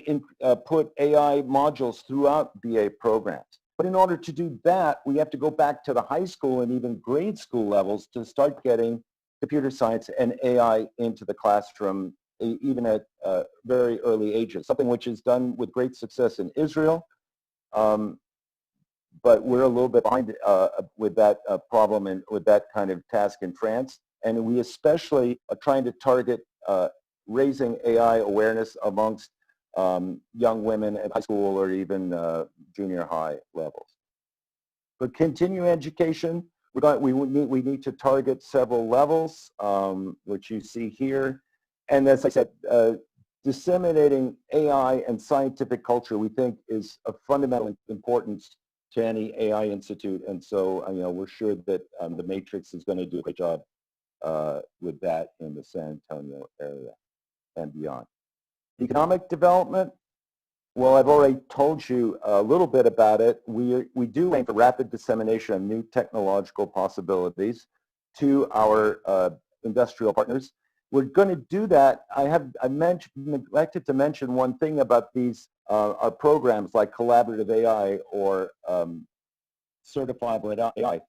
put AI modules throughout BA programs. But in order to do that, we have to go back to the high school and even grade school levels to start getting computer science and AI into the classroom, even at very early ages, something which is done with great success in Israel. But we're a little bit behind with that problem and with that kind of task in France. And we especially are trying to target raising AI awareness amongst young women at high school or even junior high levels. For continuing education, we need to target several levels, which you see here. And as I said, disseminating AI and scientific culture, we think, is of fundamental importance to any AI institute. And so, we're sure that the Matrix is going to do a great job with that in the San Antonio area and beyond. Economic development, well, I've already told you a little bit about it. We do aim for rapid dissemination of new technological possibilities to our industrial partners. We're going to do that. I neglected to mention one thing about these our programs like collaborative AI or certifiable AI.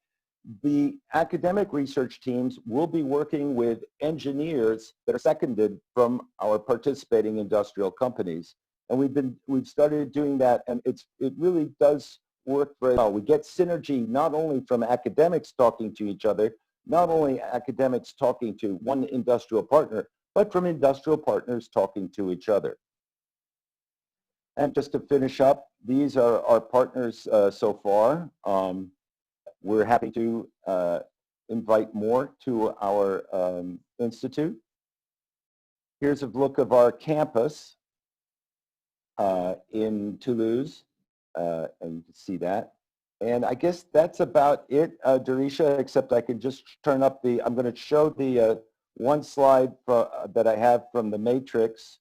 The academic research teams will be working with engineers that are seconded from our participating industrial companies. And we've started doing that, and it really does work very well. We get synergy not only from academics talking to each other, not only academics talking to one industrial partner, but from industrial partners talking to each other. And just to finish up, these are our partners so far. We're happy to invite more to our institute. Here's a look of our campus in Toulouse, and you can see that. And I guess that's about it, Darisha, except I can just turn up I'm going to show the one slide that I have from the Matrix,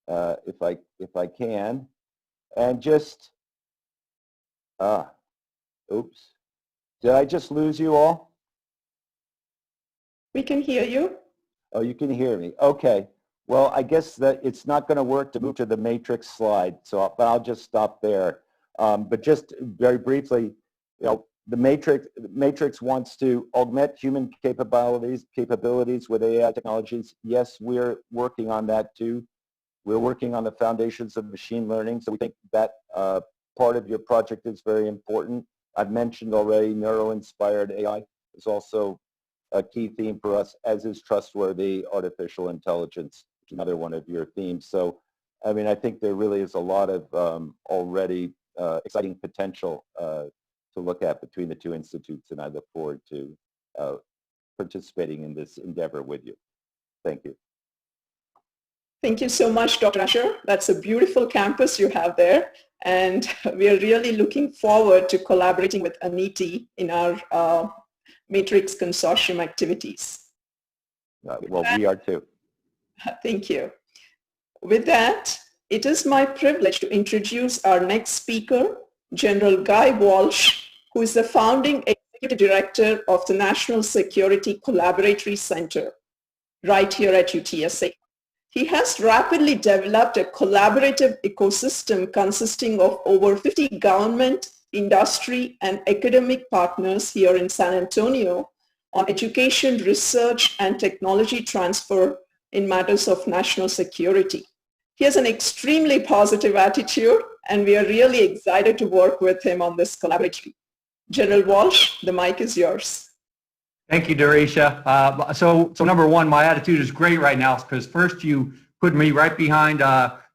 if I can, and just, oops, did I just lose you all? We can hear you. Oh, you can hear me. Okay. Well, I guess that it's not going to work to move to the Matrix slide, but I'll just stop there. But just very briefly, the Matrix wants to augment human capabilities with AI technologies. Yes, we're working on that too. We're working on the foundations of machine learning, so we think that part of your project is very important. I've mentioned already neuro-inspired AI is also a key theme for us, as is trustworthy artificial intelligence, which is another one of your themes. So, I mean, I think there really is a lot of already exciting potential to look at between the two institutes, and I look forward to participating in this endeavor with you. Thank you. Thank you so much, Dr. Asher. That's a beautiful campus you have there. And we are really looking forward to collaborating with ANITI in our Matrix Consortium activities. Well, we are too. Thank you. With that, it is my privilege to introduce our next speaker, General Guy Walsh, who is the founding executive director of the National Security Collaboratory Center right here at UTSA. He has rapidly developed a collaborative ecosystem consisting of over 50 government, industry, and academic partners here in San Antonio on education, research, and technology transfer in matters of national security. He has an extremely positive attitude, and we are really excited to work with him on this collaboration. General Walsh, the mic is yours. Thank you, Darisha. So number one, my attitude is great right now because first you put me right behind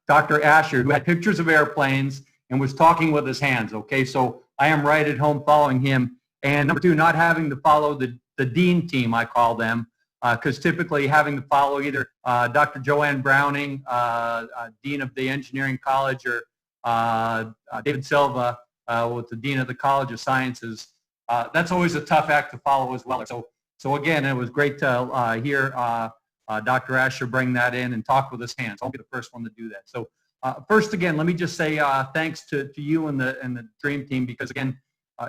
Dr. Asher, who had pictures of airplanes and was talking with his hands, okay? So I am right at home following him. And number two, not having to follow the dean team, I call them, because typically having to follow either Dr. Joanne Browning, Dean of the Engineering College, or David Silva, with the Dean of the College of Sciences, that's always a tough act to follow as well. So again, it was great to hear Dr. Asher bring that in and talk with his hands. I'll be the first one to do that. So first, again, let me just say thanks to you and the DREAM team, because again,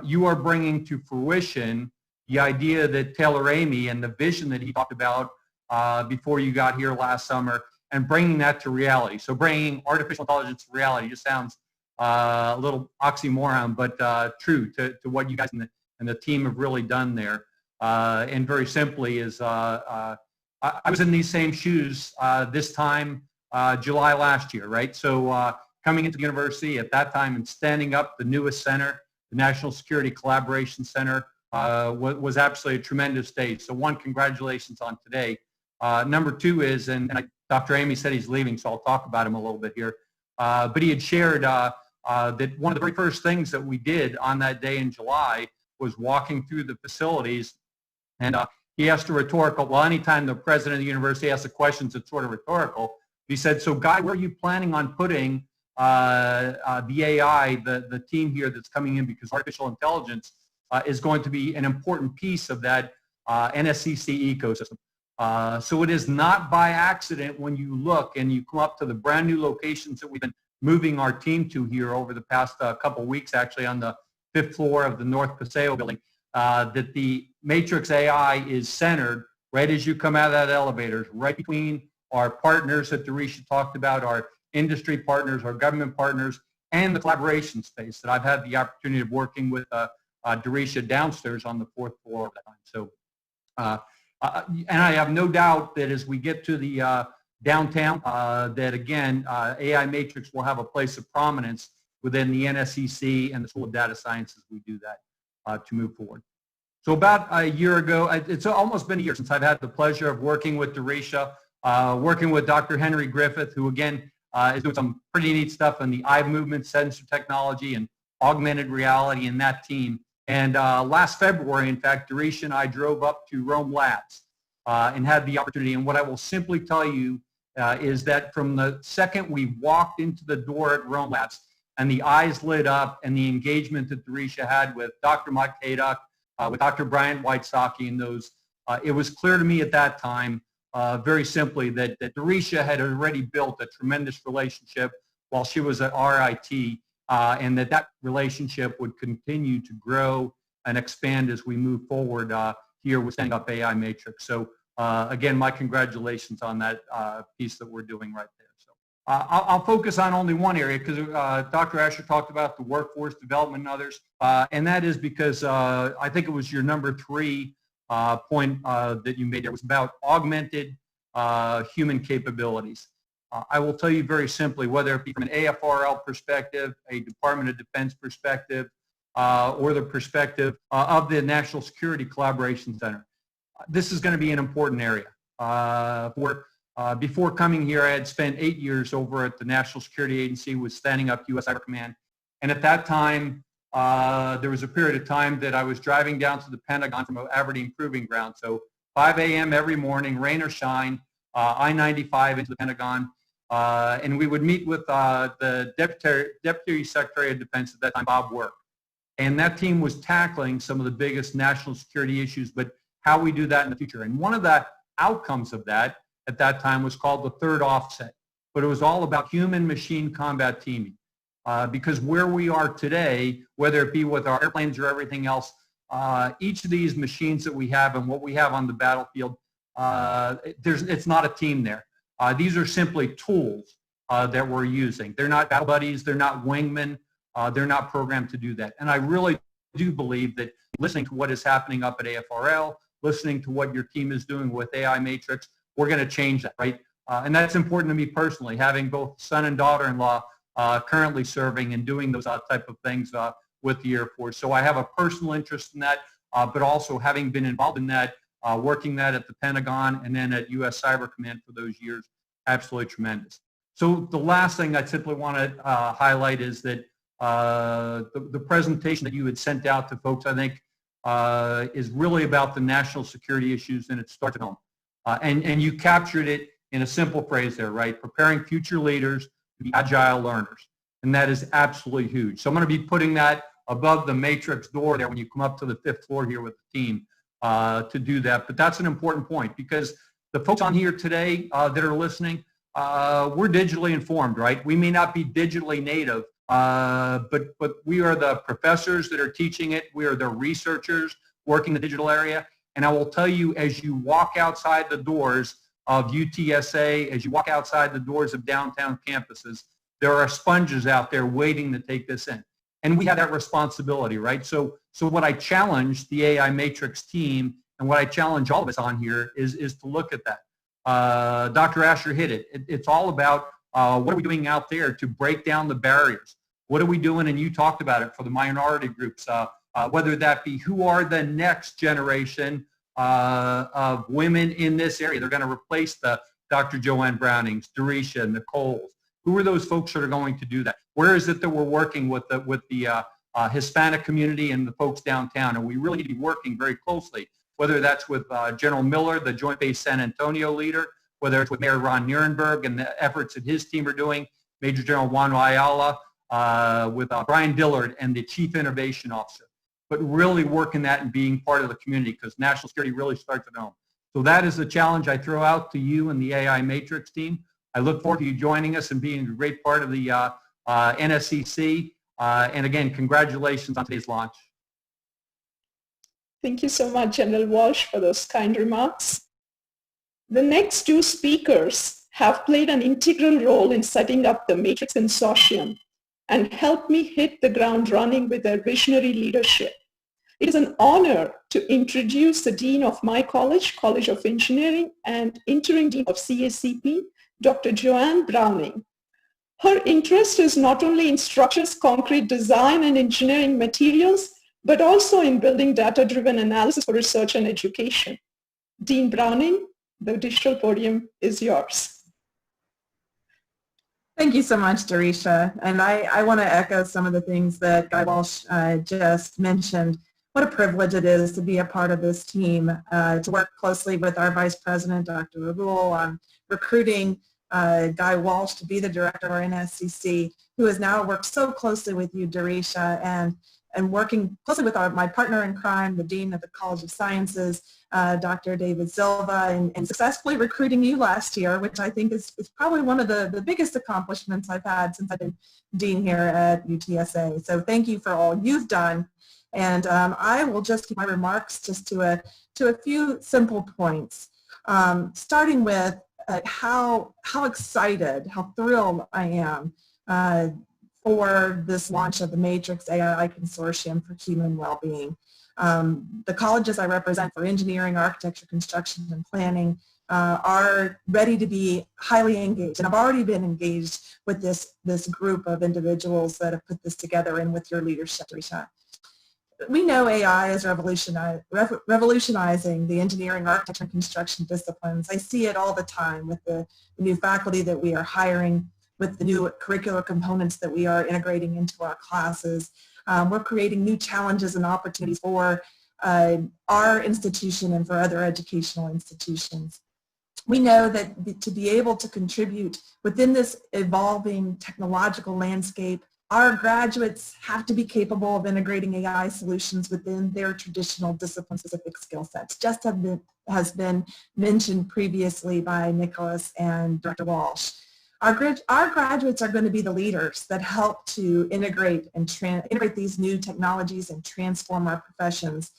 you are bringing to fruition the idea that Taylor Amy and the vision that he talked about before you got here last summer, and bringing that to reality. So bringing artificial intelligence to reality just sounds a little oxymoron, but true to what you guys and the team have really done there. And very simply is I was in these same shoes this time July last year, right? So coming into the university at that time and standing up the newest center, the National Security Collaboration Center, was absolutely a tremendous day. So one, congratulations on today. Number two is, and Dr. Amy said he's leaving, so I'll talk about him a little bit here. But he had shared that one of the very first things that we did on that day in July was walking through the facilities. And he asked a rhetorical, well, anytime the president of the university asks a question, it's sort of rhetorical. He said, so Guy, where are you planning on putting the AI, the team here that's coming in, because artificial intelligence is going to be an important piece of that NSCC ecosystem. So it is not by accident when you look and you come up to the brand new locations that we've been moving our team to here over the past couple of weeks, actually on the 5th floor of the North Paseo building, that the Matrix AI is centered right as you come out of that elevator, right between our partners that Darisha talked about, our industry partners, our government partners, and the collaboration space that I've had the opportunity of working with Darisha downstairs on the 4th floor of that time. So, and I have no doubt that as we get to the downtown, that again, AI Matrix will have a place of prominence within the NSCC and the School of Data Science as we do that to move forward. So about a year ago, it's almost been a year since I've had the pleasure of working with Darisha, working with Dr. Henry Griffith, who again is doing some pretty neat stuff in the eye movement sensor technology and augmented reality in that team. And last February, in fact, Darisha and I drove up to Rome Labs and had the opportunity. And what I will simply tell you is that from the second we walked into the door at Rome Labs and the eyes lit up and the engagement that Darisha had with Dr. Mike Haydock, with Dr. Bryant Whitesaki and those, it was clear to me at that time, very simply, that Darisha had already built a tremendous relationship while she was at RIT, and that relationship would continue to grow and expand as we move forward here with setting up AI Matrix. So again, my congratulations on that piece that we're doing right there. So I'll focus on only one area because Dr. Asher talked about the workforce development and others, and that is because I think it was your number 3 point that you made there was about augmented human capabilities. I will tell you very simply, whether it be from an AFRL perspective, a Department of Defense perspective, or the perspective of the National Security Collaboration Center, this is going to be an important area. Before coming here, I had spent 8 years over at the National Security Agency with standing up U.S. Cyber Command. And at that time, there was a period of time that I was driving down to the Pentagon from Aberdeen Proving Ground. So 5 a.m. every morning, rain or shine, I-95 into the Pentagon. And we would meet with the Deputy Secretary of Defense at that time, Bob Work. And that team was tackling some of the biggest national security issues, but how we do that in the future. And one of the outcomes of that at that time was called the third offset. But it was all about human-machine combat teaming. Because where we are today, whether it be with our airplanes or everything else, each of these machines that we have and what we have on the battlefield, it's not a team there. These are simply tools that we're using. They're not battle buddies. They're not wingmen. They're not programmed to do that. And I really do believe that listening to what is happening up at AFRL, listening to what your team is doing with AI Matrix, we're going to change that, right? And that's important to me personally, having both son and daughter-in-law currently serving and doing those type of things with the Air Force. So I have a personal interest in that, but also having been involved in that, working that at the Pentagon and then at U.S. Cyber Command for those years, absolutely tremendous. So the last thing I simply want to highlight is that the presentation that you had sent out to folks, I think, is really about the national security issues, and it starts at home. And you captured it in a simple phrase there, right? Preparing future leaders to be agile learners. And that is absolutely huge. So I'm going to be putting that above the Matrix door there when you come up to the 5th floor here with the team to do that. But that's an important point because the folks on here today that are listening, we're digitally informed, right? We may not be digitally native, but we are the professors that are teaching it. We are the researchers working the digital area. And I will tell you, as you walk outside the doors of UTSA, as you walk outside the doors of downtown campuses, there are sponges out there waiting to take this in. And we have that responsibility, right? So what I challenge the AI Matrix team and what I challenge all of us on here is to look at that. Dr. Asher hit it. It's all about what are we doing out there to break down the barriers? What are we doing, and you talked about it, for the minority groups, whether that be who are the next generation of women in this area. They're going to replace the Dr. Joanne Brownings, Dorisha, Nicole's. Who are those folks that are going to do that? Where is it that we're working with the Hispanic community and the folks downtown? And we really need to be working very closely, whether that's with General Miller, the Joint Base San Antonio leader, whether it's with Mayor Ron Nierenberg and the efforts that his team are doing, Major General Juan Ayala, with Brian Dillard and the Chief Innovation Officer. But really working that and being part of the community, because national security really starts at home. So that is the challenge I throw out to you and the AI Matrix team. I look forward to you joining us and being a great part of the NSCC. And again, congratulations on today's launch. Thank you so much, General Walsh, for those kind remarks. The next two speakers have played an integral role in setting up the Matrix Consortium and helped me hit the ground running with their visionary leadership. It is an honor to introduce the Dean of my college, College of Engineering, and Interim Dean of CACP, Dr. Joanne Browning. Her interest is not only in structures, concrete design, and engineering materials, but also in building data-driven analysis for research and education. Dean Browning, the digital podium is yours. Thank you so much, Dorisha. And I want to echo some of the things that Guy Walsh just mentioned. What a privilege it is to be a part of this team, to work closely with our Vice President, Dr. Rahul, on recruiting Guy Walsh to be the director of our NSCC, who has now worked so closely with you, Dorisha, and working closely with my partner in crime, the Dean of the College of Sciences, Dr. David Silva, and successfully recruiting you last year, which I think is probably one of the biggest accomplishments I've had since I've been Dean here at UTSA. So thank you for all you've done. And I will just keep my remarks just to a few simple points, starting with how excited, how thrilled I am for this launch of the Matrix AI Consortium for Human Wellbeing. The colleges I represent for engineering, architecture, construction, and planning are ready to be highly engaged, and I've already been engaged with this group of individuals that have put this together, and with your leadership, Risha. We know AI is revolutionizing the engineering, architecture, and construction disciplines. I see it all the time with the new faculty that we are hiring, with the new curricular components that we are integrating into our classes. We're creating new challenges and opportunities for our institution and for other educational institutions. We know that to be able to contribute within this evolving technological landscape, our graduates have to be capable of integrating AI solutions within their traditional discipline-specific skill sets, just has been mentioned previously by Nicholas and Dr. Walsh. Our graduates are going to be the leaders that help to integrate these new technologies and transform our professions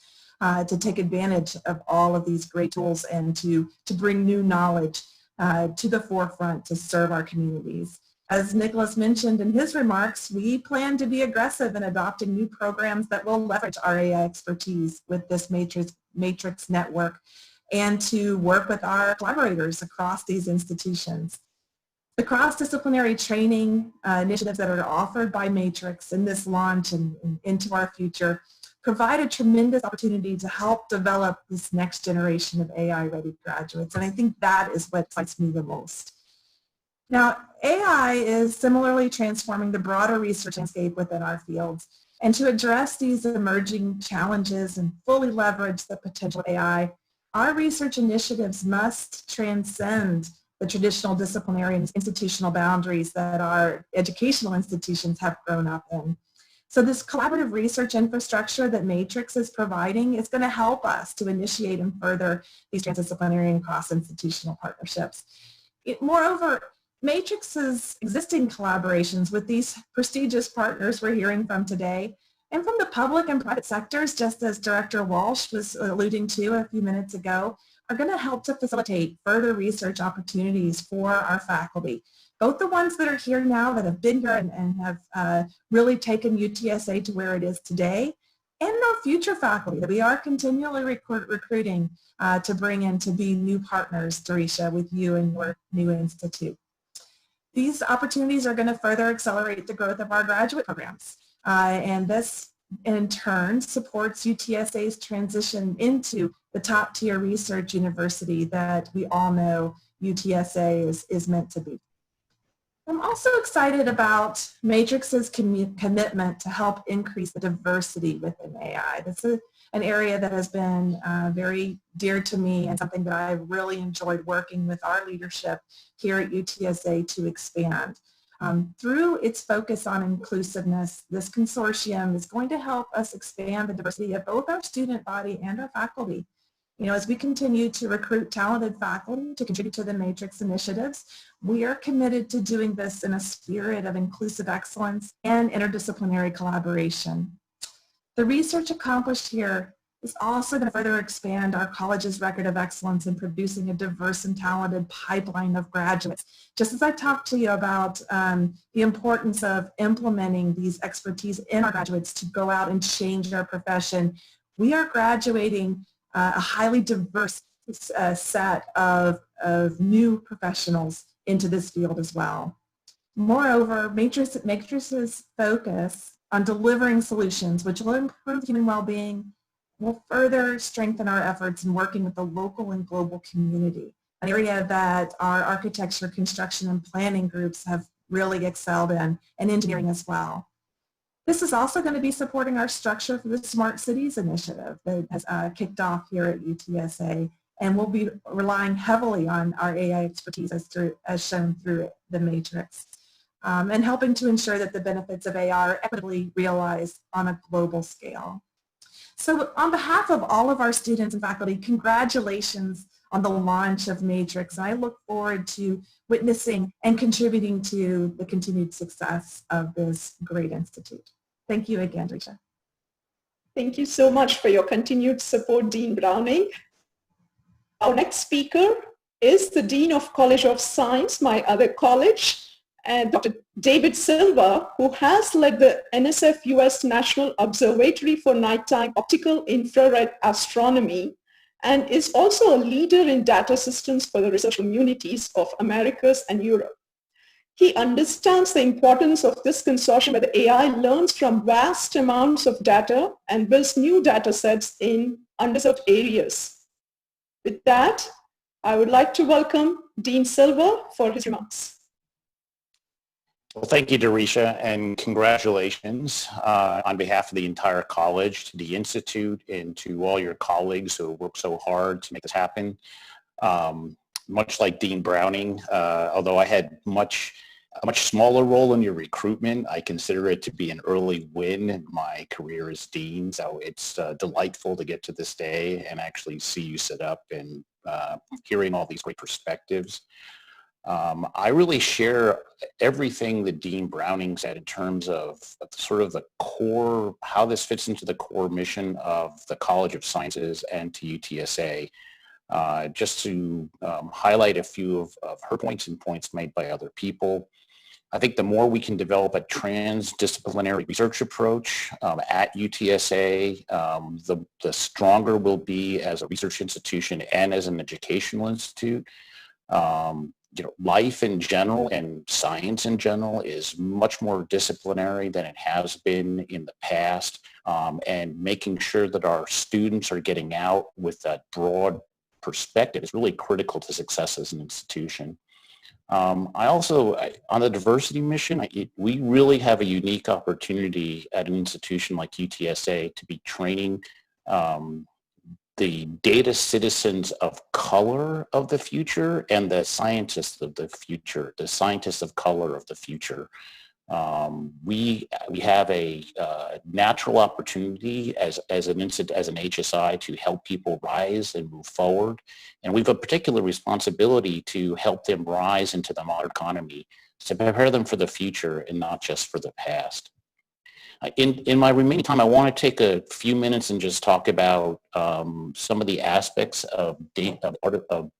to take advantage of all of these great tools and to bring new knowledge to the forefront to serve our communities. As Nicholas mentioned in his remarks, we plan to be aggressive in adopting new programs that will leverage our AI expertise with this Matrix network and to work with our collaborators across these institutions. The cross-disciplinary training initiatives that are offered by Matrix in this launch and into our future provide a tremendous opportunity to help develop this next generation of AI-ready graduates, and I think that is what excites me the most. Now, AI is similarly transforming the broader research landscape within our fields, and to address these emerging challenges and fully leverage the potential of AI, our research initiatives must transcend the traditional disciplinary and institutional boundaries that our educational institutions have grown up in. So this collaborative research infrastructure that Matrix is providing is going to help us to initiate and further these transdisciplinary and cross-institutional partnerships. Moreover, Matrix's existing collaborations with these prestigious partners we're hearing from today, and from the public and private sectors, just as Director Walsh was alluding to a few minutes ago, are going to help to facilitate further research opportunities for our faculty, both the ones that are here now that have been here and have really taken UTSA to where it is today, and our future faculty that we are continually recruiting to bring in to be new partners, Darisha, with you and your new institute. These opportunities are going to further accelerate the growth of our graduate programs, and this in turn supports UTSA's transition into the top tier research university that we all know UTSA is meant to be. I'm also excited about Matrix's commitment to help increase the diversity within AI. This is an area that has been very dear to me and something that I've really enjoyed working with our leadership here at UTSA to expand. Through its focus on inclusiveness, this consortium is going to help us expand the diversity of both our student body and our faculty. You know, as we continue to recruit talented faculty to contribute to the Matrix initiatives, we are committed to doing this in a spirit of inclusive excellence and interdisciplinary collaboration. The research accomplished here is also going to further expand our college's record of excellence in producing a diverse and talented pipeline of graduates. Just as I talked to you about the importance of implementing these expertise in our graduates to go out and change our profession, we are graduating a highly diverse set of new professionals into this field as well. Moreover, Matrix's focus on delivering solutions which will improve human well-being will further strengthen our efforts in working with the local and global community, an area that our architecture, construction, and planning groups have really excelled in, and engineering as well. This is also going to be supporting our structure for the Smart Cities initiative that has kicked off here at UTSA, and we'll be relying heavily on our AI expertise as shown through the Matrix, and helping to ensure that the benefits of AI are equitably realized on a global scale. So on behalf of all of our students and faculty, congratulations on the launch of Matrix. I look forward to witnessing and contributing to the continued success of this great institute. Thank you again, Darisha. Thank you so much for your continued support, Dean Browning. Our next speaker is the Dean of College of Science, my other college, and Dr. David Silva, who has led the NSF US National Observatory for Nighttime Optical Infrared Astronomy, and is also a leader in data systems for the research communities of Americas and Europe. He understands the importance of this consortium where the AI learns from vast amounts of data and builds new data sets in underserved areas. With that, I would like to welcome Dean Silva for his remarks. Well, thank you, Darisha, and congratulations on behalf of the entire college, to the Institute, and to all your colleagues who worked so hard to make this happen. Much like Dean Browning, although I had a much smaller role in your recruitment, I consider it to be an early win in my career as dean. So it's delightful to get to this day and actually see you sit up and hearing all these great perspectives. I really share everything that Dean Browning said in terms of sort of the core, how this fits into the core mission of the College of Sciences and to UTSA. Just to highlight a few of her points and points made by other people. I think the more we can develop a transdisciplinary research approach at UTSA, the stronger we'll be as a research institution and as an educational institute. Life in general and science in general is much more disciplinary than it has been in the past, and making sure that our students are getting out with that broad perspective is really critical to success as an institution. I also, on the diversity mission, we really have a unique opportunity at an institution like UTSA to be training the data citizens of color of the future and the scientists of the future, the scientists of color of the future. We have a natural opportunity as an HSI to help people rise and move forward, and we have a particular responsibility to help them rise into the modern economy, to prepare them for the future and not just for the past. In my remaining time, I want to take a few minutes and just talk about some of the aspects of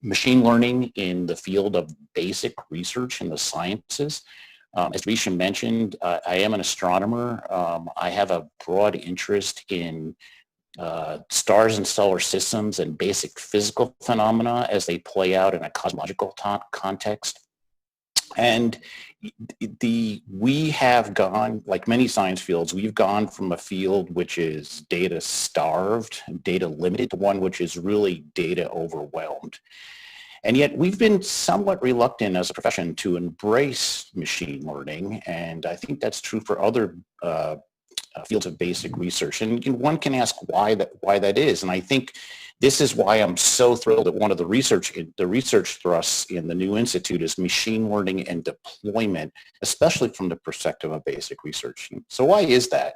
machine learning in the field of basic research in the sciences. As Risha mentioned, I am an astronomer. I have a broad interest in stars and solar systems and basic physical phenomena as they play out in a cosmological context. And we have gone, like many science fields, we've gone from a field which is data starved, data limited, to one which is really data overwhelmed. And yet we've been somewhat reluctant as a profession to embrace machine learning. And I think that's true for other fields of basic research. And one can ask why that is. And I think this is why I'm so thrilled that one of the research thrusts in the new institute is machine learning and deployment, especially from the perspective of basic research. So why is that?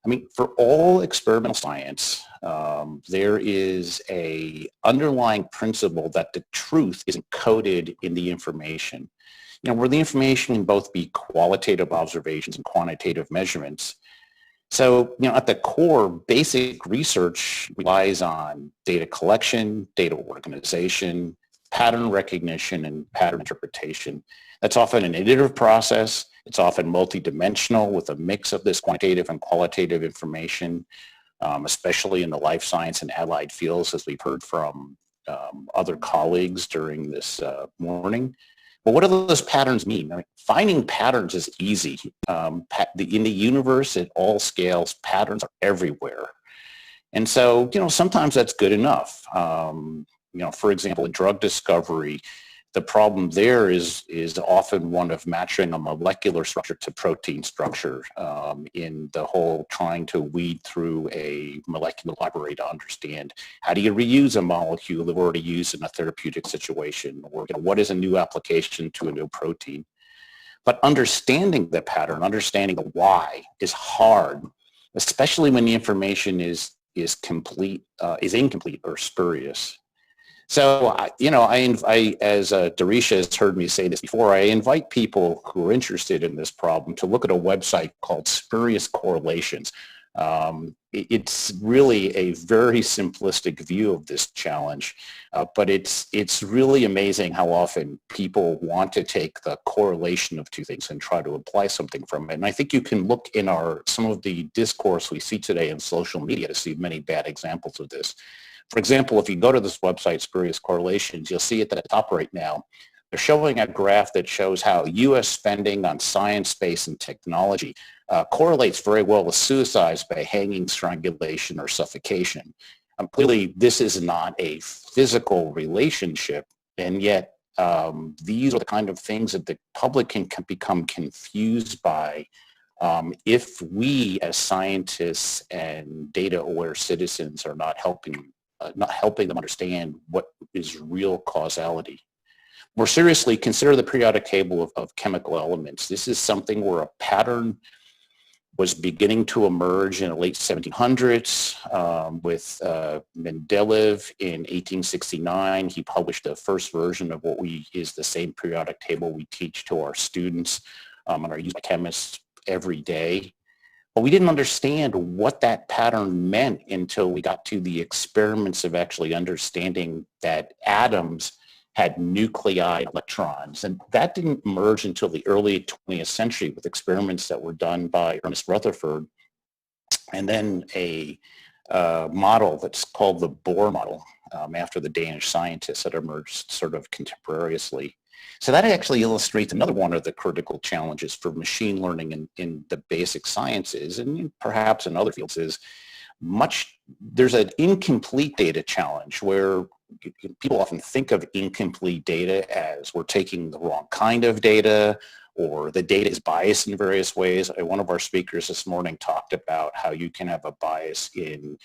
I mean, for all experimental science, there is a underlying principle that the truth is encoded in the information. Where the information can both be qualitative observations and quantitative measurements. So, at the core, basic research relies on data collection, data organization, pattern recognition, and pattern interpretation. That's often an iterative process. It's often multidimensional with a mix of this quantitative and qualitative information, especially in the life science and allied fields, as we've heard from other colleagues during this morning. But what do those patterns mean? I mean, finding patterns is easy. In the universe, at all scales, patterns are everywhere. And so, sometimes that's good enough. For example, in drug discovery, the problem there is often one of matching a molecular structure to protein structure in the whole trying to weed through a molecular library to understand how do you reuse a molecule that we've already used in a therapeutic situation, or what is a new application to a new protein. But understanding the pattern, understanding the why is hard, especially when the information is incomplete or spurious. So, as Darisha has heard me say this before, I invite people who are interested in this problem to look at a website called Spurious Correlations. It's really a very simplistic view of this challenge, but it's really amazing how often people want to take the correlation of two things and try to apply something from it. And I think you can look in some of the discourse we see today in social media to see many bad examples of this. For example, if you go to this website, Spurious Correlations, you'll see it at the top right now. They're showing a graph that shows how U.S. spending on science, space, and technology correlates very well with suicides by hanging, strangulation, or suffocation. Clearly, this is not a physical relationship, and yet these are the kind of things that the public can become confused by if we as scientists and data-aware citizens are not helping them understand what is real causality. More seriously, consider the periodic table of chemical elements. This is something where a pattern was beginning to emerge in the late 1700s with Mendeleev in 1869. He published the first version of what is the same periodic table we teach to our students and are used by chemists every day. But we didn't understand what that pattern meant until we got to the experiments of actually understanding that atoms had nuclei and electrons. And that didn't emerge until the early 20th century with experiments that were done by Ernest Rutherford. And then a model that's called the Bohr model after the Danish scientists that emerged sort of contemporaneously. So that actually illustrates another one of the critical challenges for machine learning in the basic sciences, and perhaps in other fields, is there's an incomplete data challenge where people often think of incomplete data as we're taking the wrong kind of data, or the data is biased in various ways. One of our speakers this morning talked about how you can have a bias in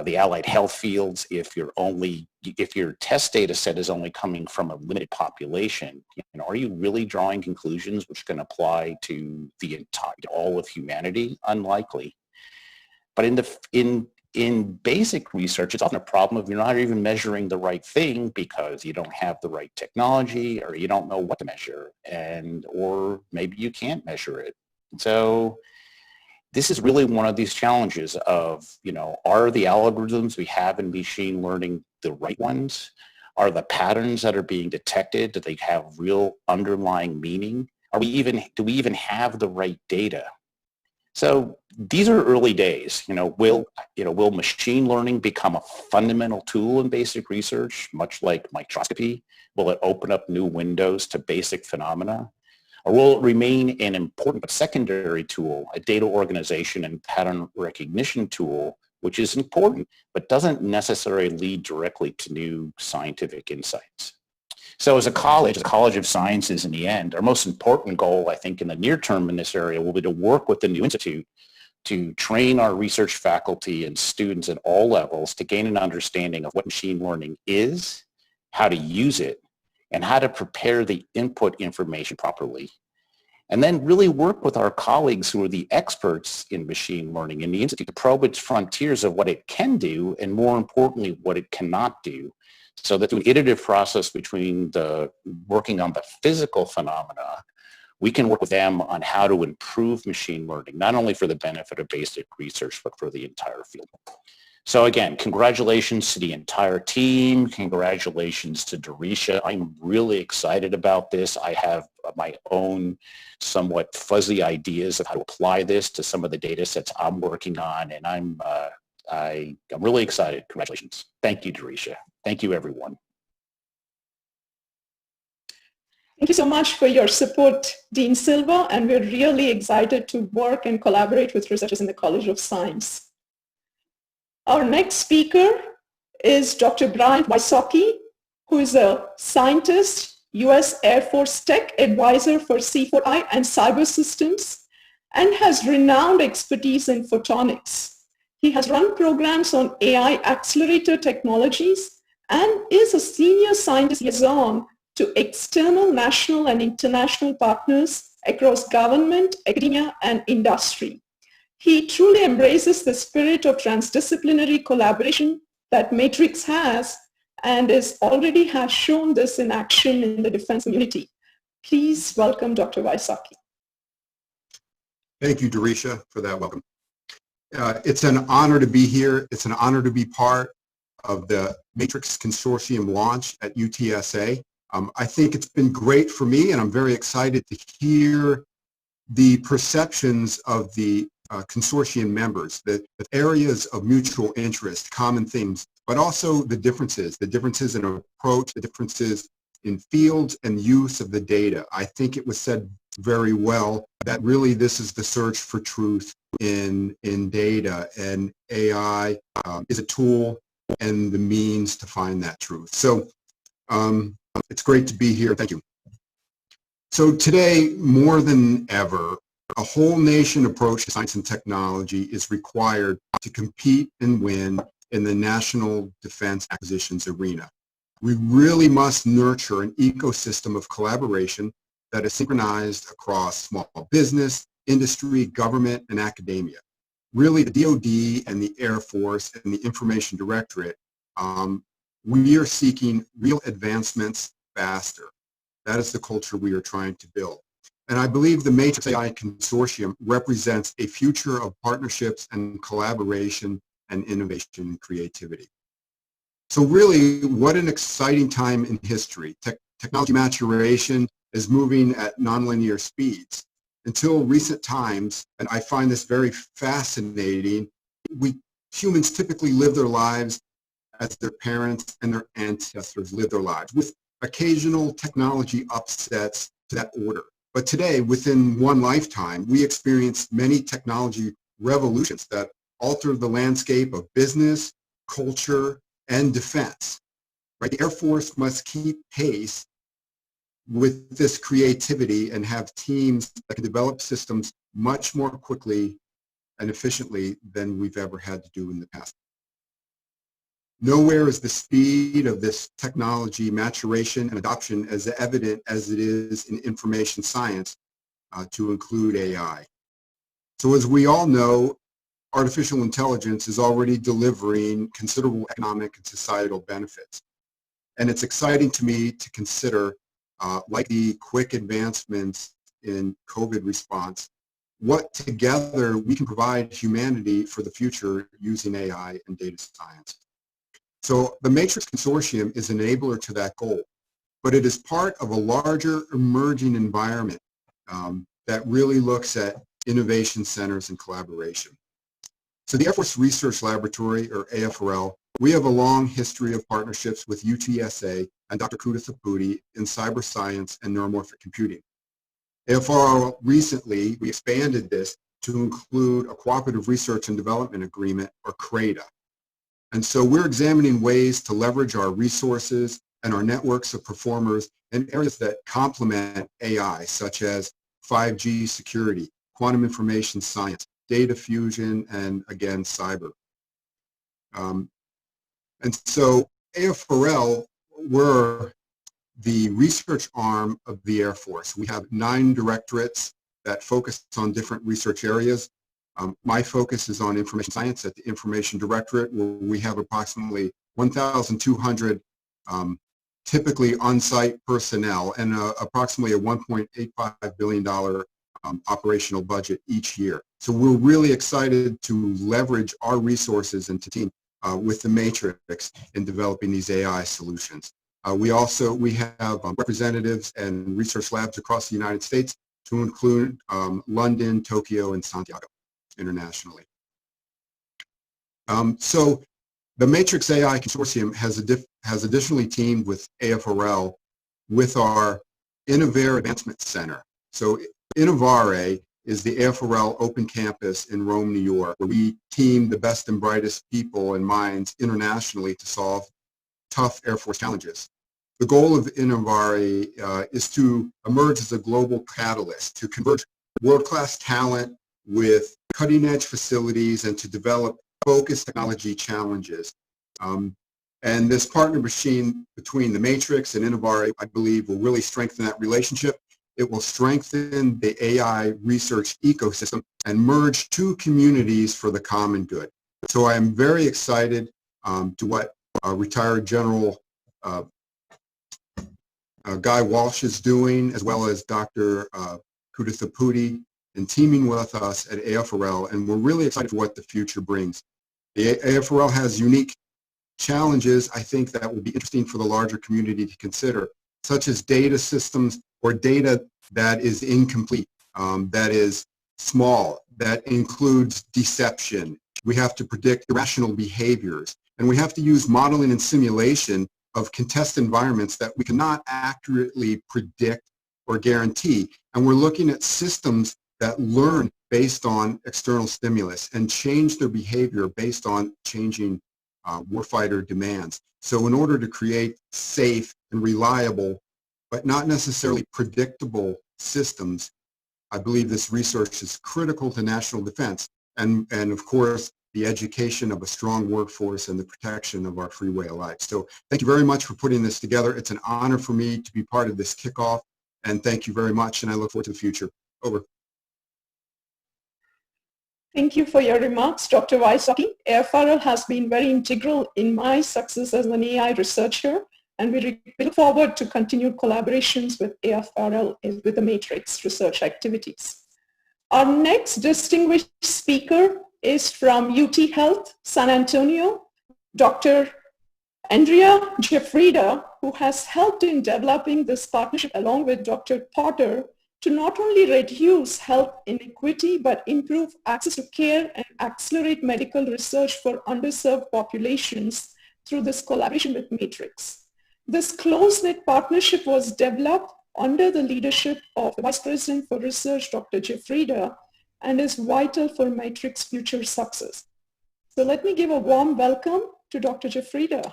the allied health fields if your test data set is only coming from a limited population. Are you really drawing conclusions which can apply to all of humanity? Unlikely. But in basic research, it's often a problem if you're not even measuring the right thing because you don't have the right technology, or you don't know what to measure, or maybe you can't measure it. So this is really one of these challenges of, are the algorithms we have in machine learning the right ones? Are the patterns that are being detected, do they have real underlying meaning? Do we even have the right data? So these are early days. Will machine learning become a fundamental tool in basic research, much like microscopy? Will it open up new windows to basic phenomena? Or will it remain an important but secondary tool, a data organization and pattern recognition tool, which is important, but doesn't necessarily lead directly to new scientific insights? So as a College of Sciences in the end, our most important goal, I think, in the near term in this area will be to work with the new institute to train our research faculty and students at all levels to gain an understanding of what machine learning is, how to use it, and how to prepare the input information properly. And then really work with our colleagues who are the experts in machine learning in the institute to probe its frontiers of what it can do, and more importantly, what it cannot do, so that through an iterative process between working on the physical phenomena, we can work with them on how to improve machine learning, not only for the benefit of basic research, but for the entire field. So again, congratulations to the entire team. Congratulations to Darisha. I'm really excited about this. I have my own somewhat fuzzy ideas of how to apply this to some of the data sets I'm working on, and I'm really excited. Congratulations. Thank you, Darisha. Thank you, everyone. Thank you so much for your support, Dean Silva, and we're really excited to work and collaborate with researchers in the College of Science. Our next speaker is Dr. Brian Wysocki, who is a scientist, U.S. Air Force Tech Advisor for C4I and Cyber Systems, and has renowned expertise in photonics. He has run programs on AI accelerator technologies and is a senior scientist liaison to external national and international partners across government, academia, and industry. He truly embraces the spirit of transdisciplinary collaboration that Matrix has, and already has shown this in action in the defense community. Please welcome Dr. Wysocki. Thank you, Darisha, for that welcome. It's an honor to be here. It's an honor to be part of the Matrix Consortium launch at UTSA. I think it's been great for me, and I'm very excited to hear the perceptions of the consortium members, the areas of mutual interest, common themes, but also the differences in approach, the differences in fields and use of the data. I think it was said very well that really this is the search for truth in data, and AI is a tool and the means to find that truth. So it's great to be here. Thank you. So today, more than ever, a whole nation approach to science and technology is required to compete and win in the national defense acquisitions arena. We really must nurture an ecosystem of collaboration that is synchronized across small business, industry, government, and academia. Really, the DoD and the Air Force and the Information Directorate, we are seeking real advancements faster. That is the culture we are trying to build. And I believe the Matrix AI Consortium represents a future of partnerships and collaboration and innovation and creativity. So really, what an exciting time in history. Technology maturation is moving at nonlinear speeds. Until recent times, and I find this very fascinating, humans typically live their lives as their parents and their ancestors lived their lives, with occasional technology upsets to that order. But today, within one lifetime, we experience many technology revolutions that alter the landscape of business, culture, and defense. Right? The Air Force must keep pace with this creativity and have teams that can develop systems much more quickly and efficiently than we've ever had to do in the past. Nowhere is the speed of this technology maturation and adoption as evident as it is in information science, to include AI. So as we all know, artificial intelligence is already delivering considerable economic and societal benefits. And it's exciting to me to consider, like the quick advancements in COVID response, what together we can provide humanity for the future using AI and data science. So the Matrix Consortium is an enabler to that goal, but it is part of a larger emerging environment that really looks at innovation centers and collaboration. So the Air Force Research Laboratory, or AFRL, we have a long history of partnerships with UTSA and Dr. Kudithaputi in cyber science and neuromorphic computing. AFRL recently, we expanded this to include a Cooperative Research and Development Agreement, or CRADA. And so we're examining ways to leverage our resources and our networks of performers in areas that complement AI, such as 5G security, quantum information science, data fusion, and again, cyber. And so AFRL, we're the research arm of the Air Force. We have 9 directorates that focus on different research areas. My focus is on information science at the Information Directorate, where we have approximately 1,200 typically on-site personnel and approximately a $1.85 billion operational budget each year. So we're really excited to leverage our resources and to team with the Matrix in developing these AI solutions. We have representatives and research labs across the United States, to include London, Tokyo, and Santiago internationally. So the Matrix AI Consortium has additionally teamed with AFRL with our Innovare Advancement Center. So Innovare is the AFRL Open Campus in Rome, New York, where we team the best and brightest people and minds internationally to solve tough Air Force challenges. The goal of Innovare is to emerge as a global catalyst, to converge world-class talent with cutting-edge facilities and to develop focused technology challenges. And this partner machine between the Matrix and Innovare, I believe, will really strengthen that relationship. It will strengthen the AI research ecosystem and merge 2 communities for the common good. So I am very excited to what retired General Guy Walsh is doing, as well as Dr. Kudithaputi, in teaming with us at AFRL, and we're really excited for what the future brings. The AFRL has unique challenges, I think, that will be interesting for the larger community to consider, such as data systems or data that is incomplete, that is small, that includes deception. We have to predict irrational behaviors, and we have to use modeling and simulation of contest environments that we cannot accurately predict or guarantee. And we're looking at systems that learn based on external stimulus and change their behavior based on changing warfighter demands. So in order to create safe and reliable, but not necessarily predictable systems, I believe this research is critical to national defense and of course, the education of a strong workforce and the protection of our free way of life. So thank you very much for putting this together. It's an honor for me to be part of this kickoff, and thank you very much, and I look forward to the future. Over. Thank you for your remarks, Dr. Wysocki. AFRL has been very integral in my success as an AI researcher, and we look forward to continued collaborations with AFRL with the Matrix research activities. Our next distinguished speaker is from UT Health, San Antonio, Dr. Andrea Jeffrida, who has helped in developing this partnership along with Dr. Potter to not only reduce health inequity, but improve access to care and accelerate medical research for underserved populations through this collaboration with Matrix. This close-knit partnership was developed under the leadership of the Vice President for Research, Dr. Jeffrida, and is vital for Matrix future success. So let me give a warm welcome to Dr. Jeffrida.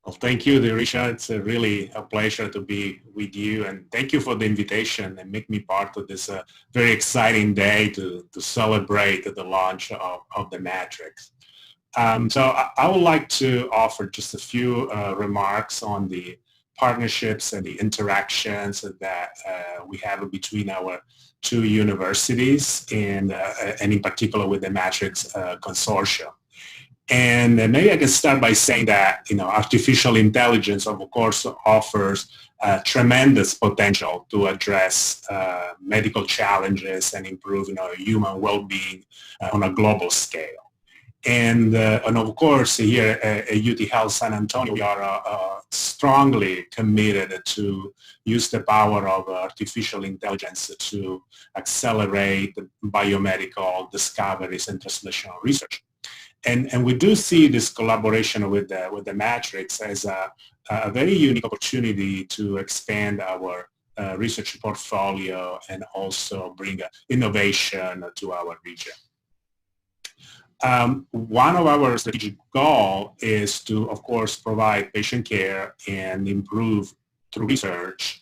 Well, thank you, Darisha. It's really a pleasure to be with you, and thank you for the invitation and make me part of this very exciting day to celebrate the launch of the Matrix. So I would like to offer just a few remarks on the partnerships and the interactions that we have between our 2 universities and in particular with the Matrix Consortium. And maybe I can start by saying that, artificial intelligence, of course, offers tremendous potential to address medical challenges and improve, human well-being on a global scale. And of course, here at UT Health San Antonio, we are strongly committed to use the power of artificial intelligence to accelerate biomedical discoveries and translational research. And we do see this collaboration with the Matrix as a very unique opportunity to expand our research portfolio and also bring innovation to our region. One of our strategic goals is to, of course, provide patient care and improve through research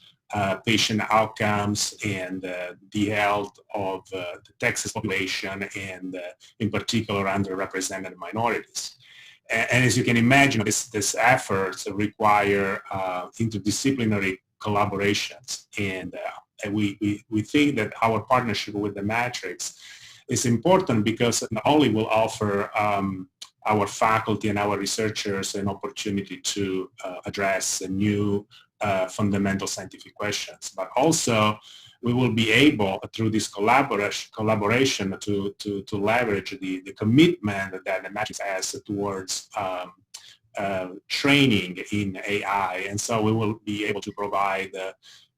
patient outcomes and the health of the Texas population and in particular underrepresented minorities. And as you can imagine, these efforts require interdisciplinary collaborations, and we think that our partnership with the Matrix is important because not only will offer our faculty and our researchers an opportunity to address new fundamental scientific questions, but also we will be able, through this collaboration to leverage the commitment that the Matrix has towards training in AI. And so we will be able to provide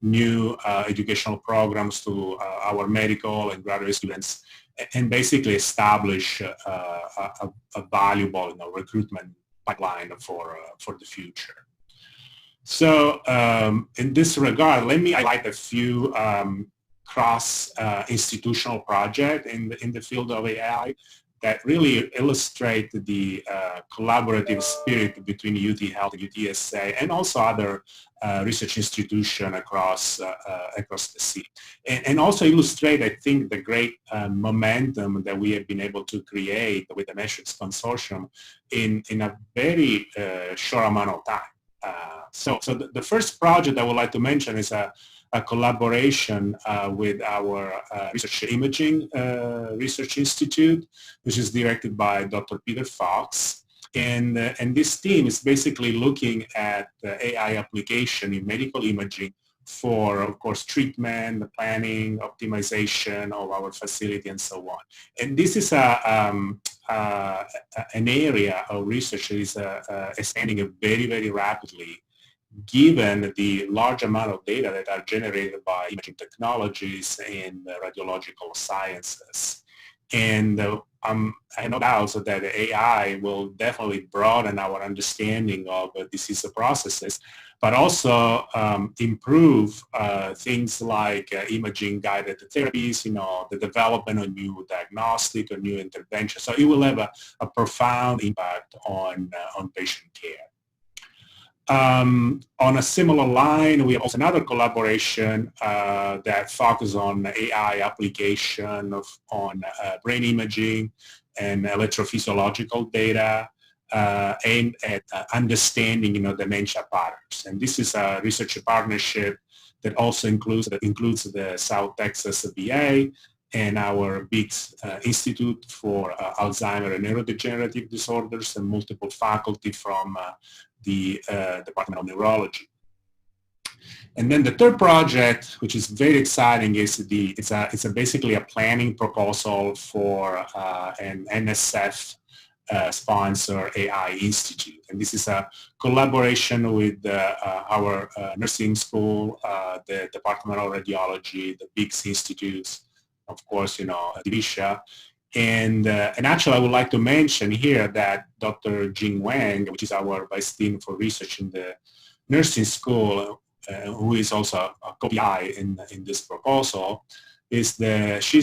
new educational programs to our medical and graduate students and basically establish a valuable recruitment pipeline for the future. So in this regard, let me highlight a few cross-institutional projects in the field of AI that really illustrate the collaborative spirit between UT Health and UTSA and also other research institutions across the city. And also illustrate, I think, the great momentum that we have been able to create with the Matrix Consortium in a very short amount of time. So the first project I would like to mention is a collaboration with our Research Imaging Research Institute, which is directed by Dr. Peter Fox. And this team is basically looking at AI application in medical imaging for, of course, treatment, planning, optimization of our facility, and so on. And this is an area of research that is expanding very, very rapidly, given the large amount of data that are generated by imaging technologies and radiological sciences. And I have no doubt that AI will definitely broaden our understanding of disease processes, but also improve things like imaging-guided therapies, the development of new diagnostic or new interventions. So it will have a profound impact on patient care. On a similar line, we have also another collaboration that focuses on AI application on brain imaging and electrophysiological data aimed at understanding, dementia patterns. And this is a research partnership that also includes the South Texas VA and our big Institute for Alzheimer and Neurodegenerative Disorders and multiple faculty from the Department of Neurology. And then the third project, which is very exciting, is it's basically a planning proposal for an NSF sponsor AI Institute. And this is a collaboration with our nursing school, the Department of Radiology, the big institutes, of course, DVSHA. And actually, I would like to mention here that Dr. Jing Wang, which is our Vice Dean for Research in the nursing school, who is also a co-PI in this proposal, she's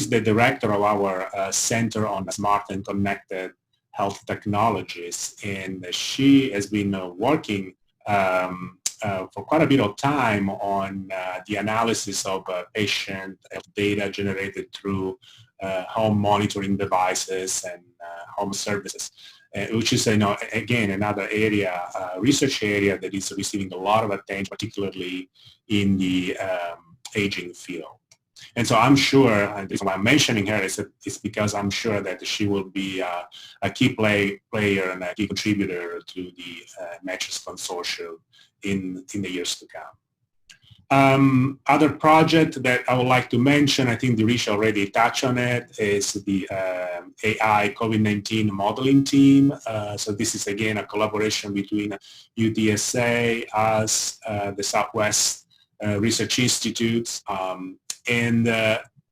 the director of our Center on Smart and Connected Health Technologies, and she has been working for quite a bit of time on the analysis of patient data generated through home monitoring devices and home services, which is, again, another area, research area that is receiving a lot of attention, particularly in the aging field. And so I'm sure, and the reason why I'm mentioning her is because I'm sure that she will be a key player and a key contributor to the Matrix Consortium in the years to come. Other project that I would like to mention, I think Dirisha already touched on it, is the AI COVID-19 modeling team. So this is again a collaboration between UTSA, us, the Southwest Research Institutes, and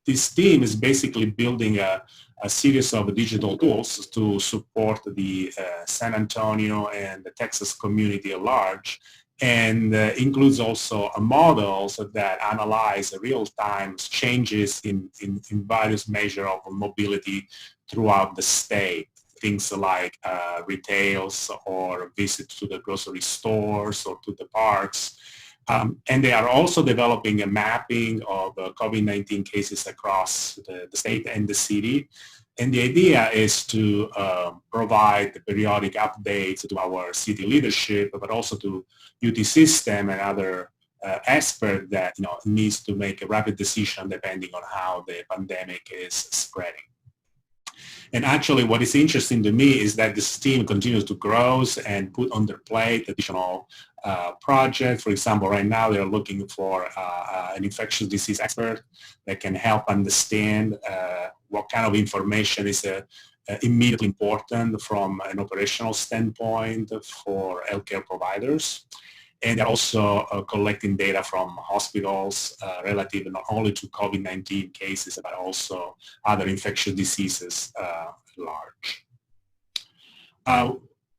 this team is basically building a series of digital tools to support the San Antonio and the Texas community at large, and includes also models that analyze real-time changes in various measures of mobility throughout the state. Things like retails or visits to the grocery stores or to the parks. And they are also developing a mapping of COVID-19 cases across the state and the city. And the idea is to provide periodic updates to our city leadership, but also to UT system and other experts that needs to make a rapid decision depending on how the pandemic is spreading. And actually, what is interesting to me is that this team continues to grow and put on their plate additional projects. For example, right now they're looking for an infectious disease expert that can help understand what kind of information is immediately important from an operational standpoint for healthcare providers. And they're also collecting data from hospitals relative not only to COVID-19 cases, but also other infectious diseases at large.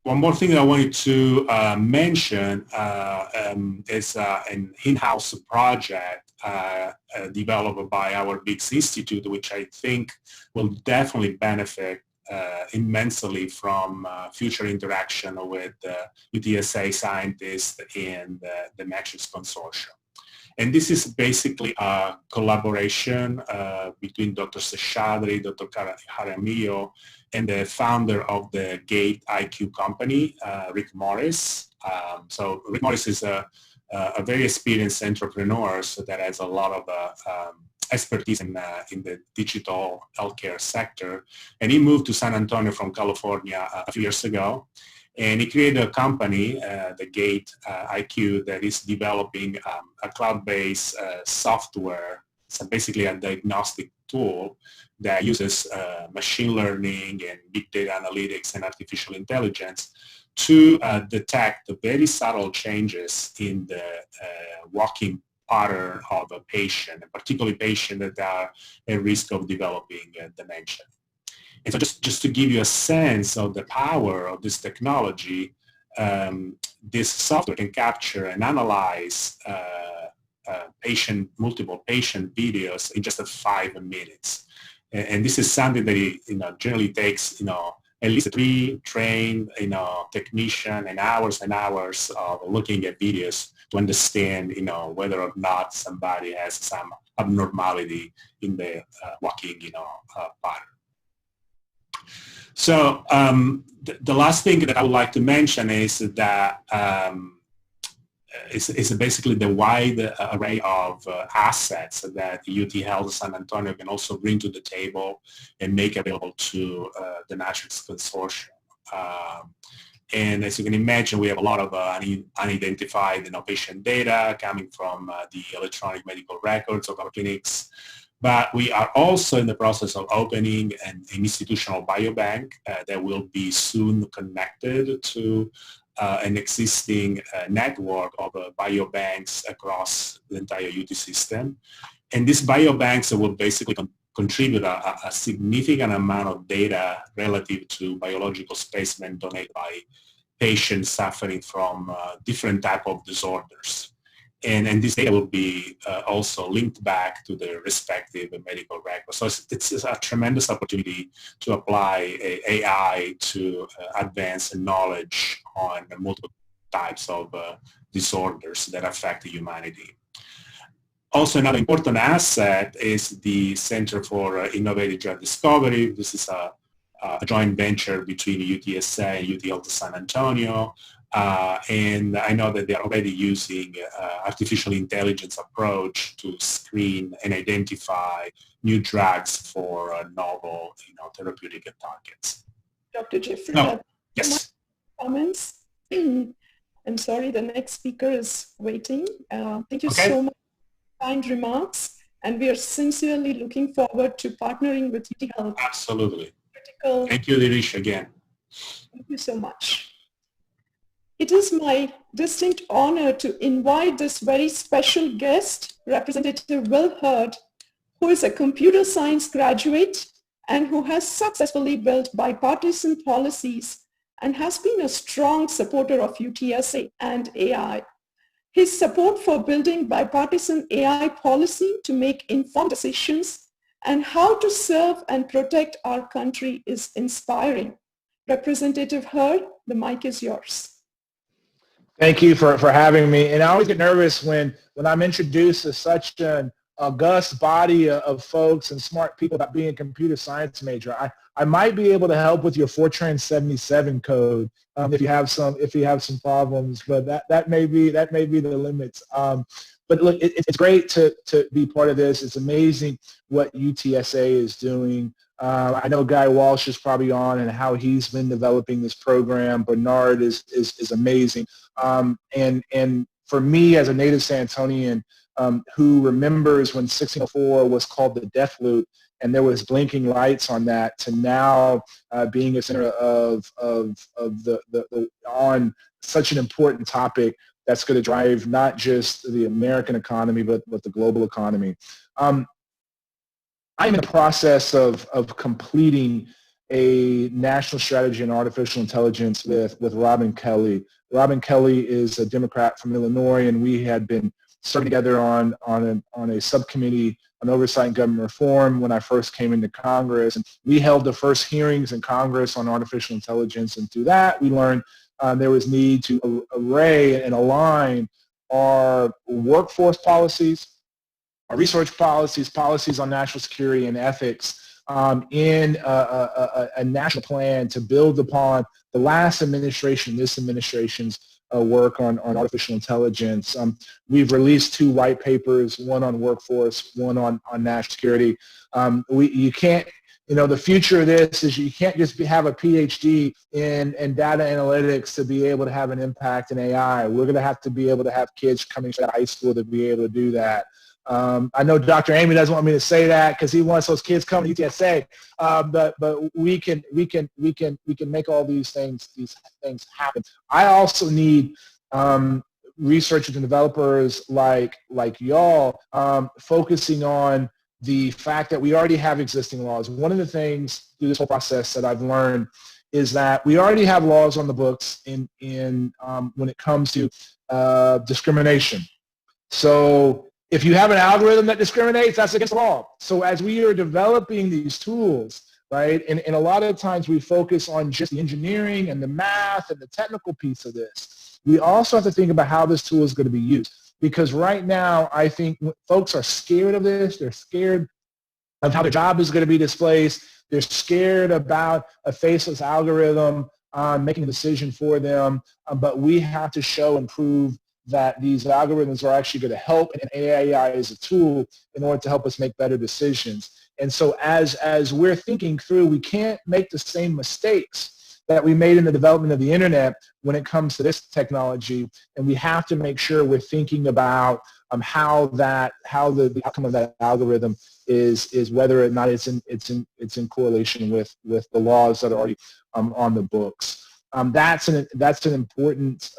One more thing that I wanted to mention is an in-house project developed by our BICS Institute, which I think will definitely benefit immensely from future interaction with UTSA scientists and the Matrix Consortium. And this is basically a collaboration between Dr. Seshadri, Dr. Jaramillo, and the founder of the Gate IQ company, Rick Morris. So Rick Morris is a very experienced entrepreneur that has a lot of expertise in the digital healthcare sector. And he moved to San Antonio from California a few years ago. And he created a company, the Gate IQ, that is developing a cloud-based software. So basically a diagnostic tool that uses machine learning and big data analytics and artificial intelligence to detect the very subtle changes in the walking pattern of a patient, particularly patients that are at risk of developing dementia. And so just to give you a sense of the power of this technology, this software can capture and analyze multiple patient videos in just 5 minutes. And this is something that generally takes at least 3 trained technicians and hours of looking at videos to understand whether or not somebody has some abnormality in the walking pattern. So the last thing that I would like to mention is that is basically the wide array of assets that UT Health San Antonio can also bring to the table and make available to the Matrix Consortium. And as you can imagine, we have a lot of unidentified patient data coming from the electronic medical records of our clinics. But we are also in the process of opening an institutional biobank that will be soon connected to an existing network of biobanks across the entire UT system. And these biobanks will basically contribute a significant amount of data relative to biological specimens donated by patients suffering from different type of disorders. And this data will be also linked back to the respective medical records. So it's a tremendous opportunity to apply AI to advance knowledge on multiple types of disorders that affect humanity. Also, another important asset is the Center for Innovative Drug Discovery. This is a joint venture between UTSA and UT Health San Antonio. And I know that they're already using artificial intelligence approach to screen and identify new drugs for novel, therapeutic targets. Dr. Jeffrey, No. Yes. Comments? I'm sorry, the next speaker is waiting. Thank you Okay. so much for kind remarks, and we are sincerely looking forward to partnering with UT Health. Absolutely. Critical. Thank you, Dirish, again. Thank you so much. It is my distinct honor to invite this very special guest, Representative Will Hurd, who is a computer science graduate and who has successfully built bipartisan policies and has been a strong supporter of UTSA and AI. His support for building bipartisan AI policy to make informed decisions and how to serve and protect our country is inspiring. Representative Hurd, the mic is yours. Thank you for having me. And I always get nervous when I'm introduced to such an august body of folks and smart people about being a computer science major. I might be able to help with your Fortran 77 code if you have some problems, but that may be the limits. But look, it's great to be part of this. It's amazing what UTSA is doing. I know Guy Walsh is probably on and how he's been developing this program. Bernard is amazing. And for me as a native San Antonian who remembers when 1604 was called the death loop and there was blinking lights on that to now being a center of on such an important topic that's going to drive not just the American economy but the global economy. I'm in the process of completing a national strategy in artificial intelligence with Robin Kelly. Robin Kelly is a Democrat from Illinois, and we had been serving together on a subcommittee on oversight and government reform when I first came into Congress. And we held the first hearings in Congress on artificial intelligence, and through that we learned there was need to array and align our workforce policies, our research policies, policies on national security and ethics in a national plan to build upon the last administration, this administration's work on artificial intelligence. We've released 2 white papers, one on workforce, one on national security. You can't, the future of this is you can't just have a PhD in data analytics to be able to have an impact in AI. We're going to have to be able to have kids coming out of high school to be able to do that. I know Dr. Amy doesn't want me to say that because he wants those kids coming to UTSA, but we can make all these things happen. I also need researchers and developers like y'all focusing on the fact that we already have existing laws. One of the things through this whole process that I've learned is that we already have laws on the books in when it comes to discrimination. So if you have an algorithm that discriminates, that's against the law. So as we are developing these tools, right, and a lot of times we focus on just the engineering and the math and the technical piece of this. We also have to think about how this tool is going to be used. Because right now, I think folks are scared of this. They're scared of how their job is going to be displaced. They're scared about a faceless algorithm making a decision for them. But we have to show and prove that these algorithms are actually going to help, and AI is a tool in order to help us make better decisions. And so as we're thinking through, we can't make the same mistakes that we made in the development of the internet when it comes to this technology, and we have to make sure we're thinking about how the outcome of that algorithm is whether or not it's in correlation with the laws that are already on the books. That's an important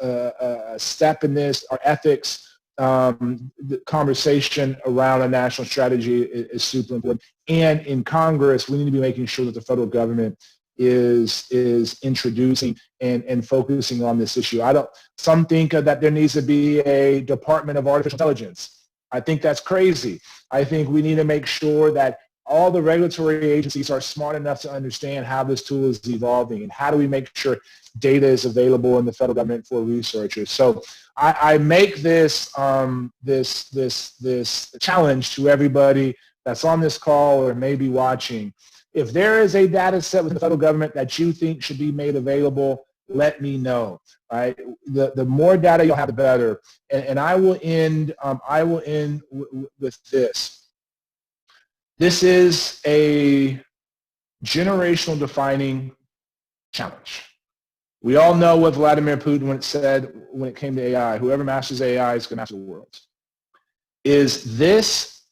step in this. Our ethics the conversation around a national strategy is super important. And in Congress, we need to be making sure that the federal government is introducing and focusing on this issue. Some think that there needs to be a Department of Artificial Intelligence. I think that's crazy. I think we need to make sure that all the regulatory agencies are smart enough to understand how this tool is evolving and how do we make sure data is available in the federal government for researchers. So I make this this challenge to everybody that's on this call or maybe watching. If there is a data set with the federal government that you think should be made available, let me know. Right? The more data you'll have, the better. And I will end. With this. This is a generational defining challenge. We all know what Vladimir Putin said when it came to AI. Whoever masters AI is going to master the world. Is this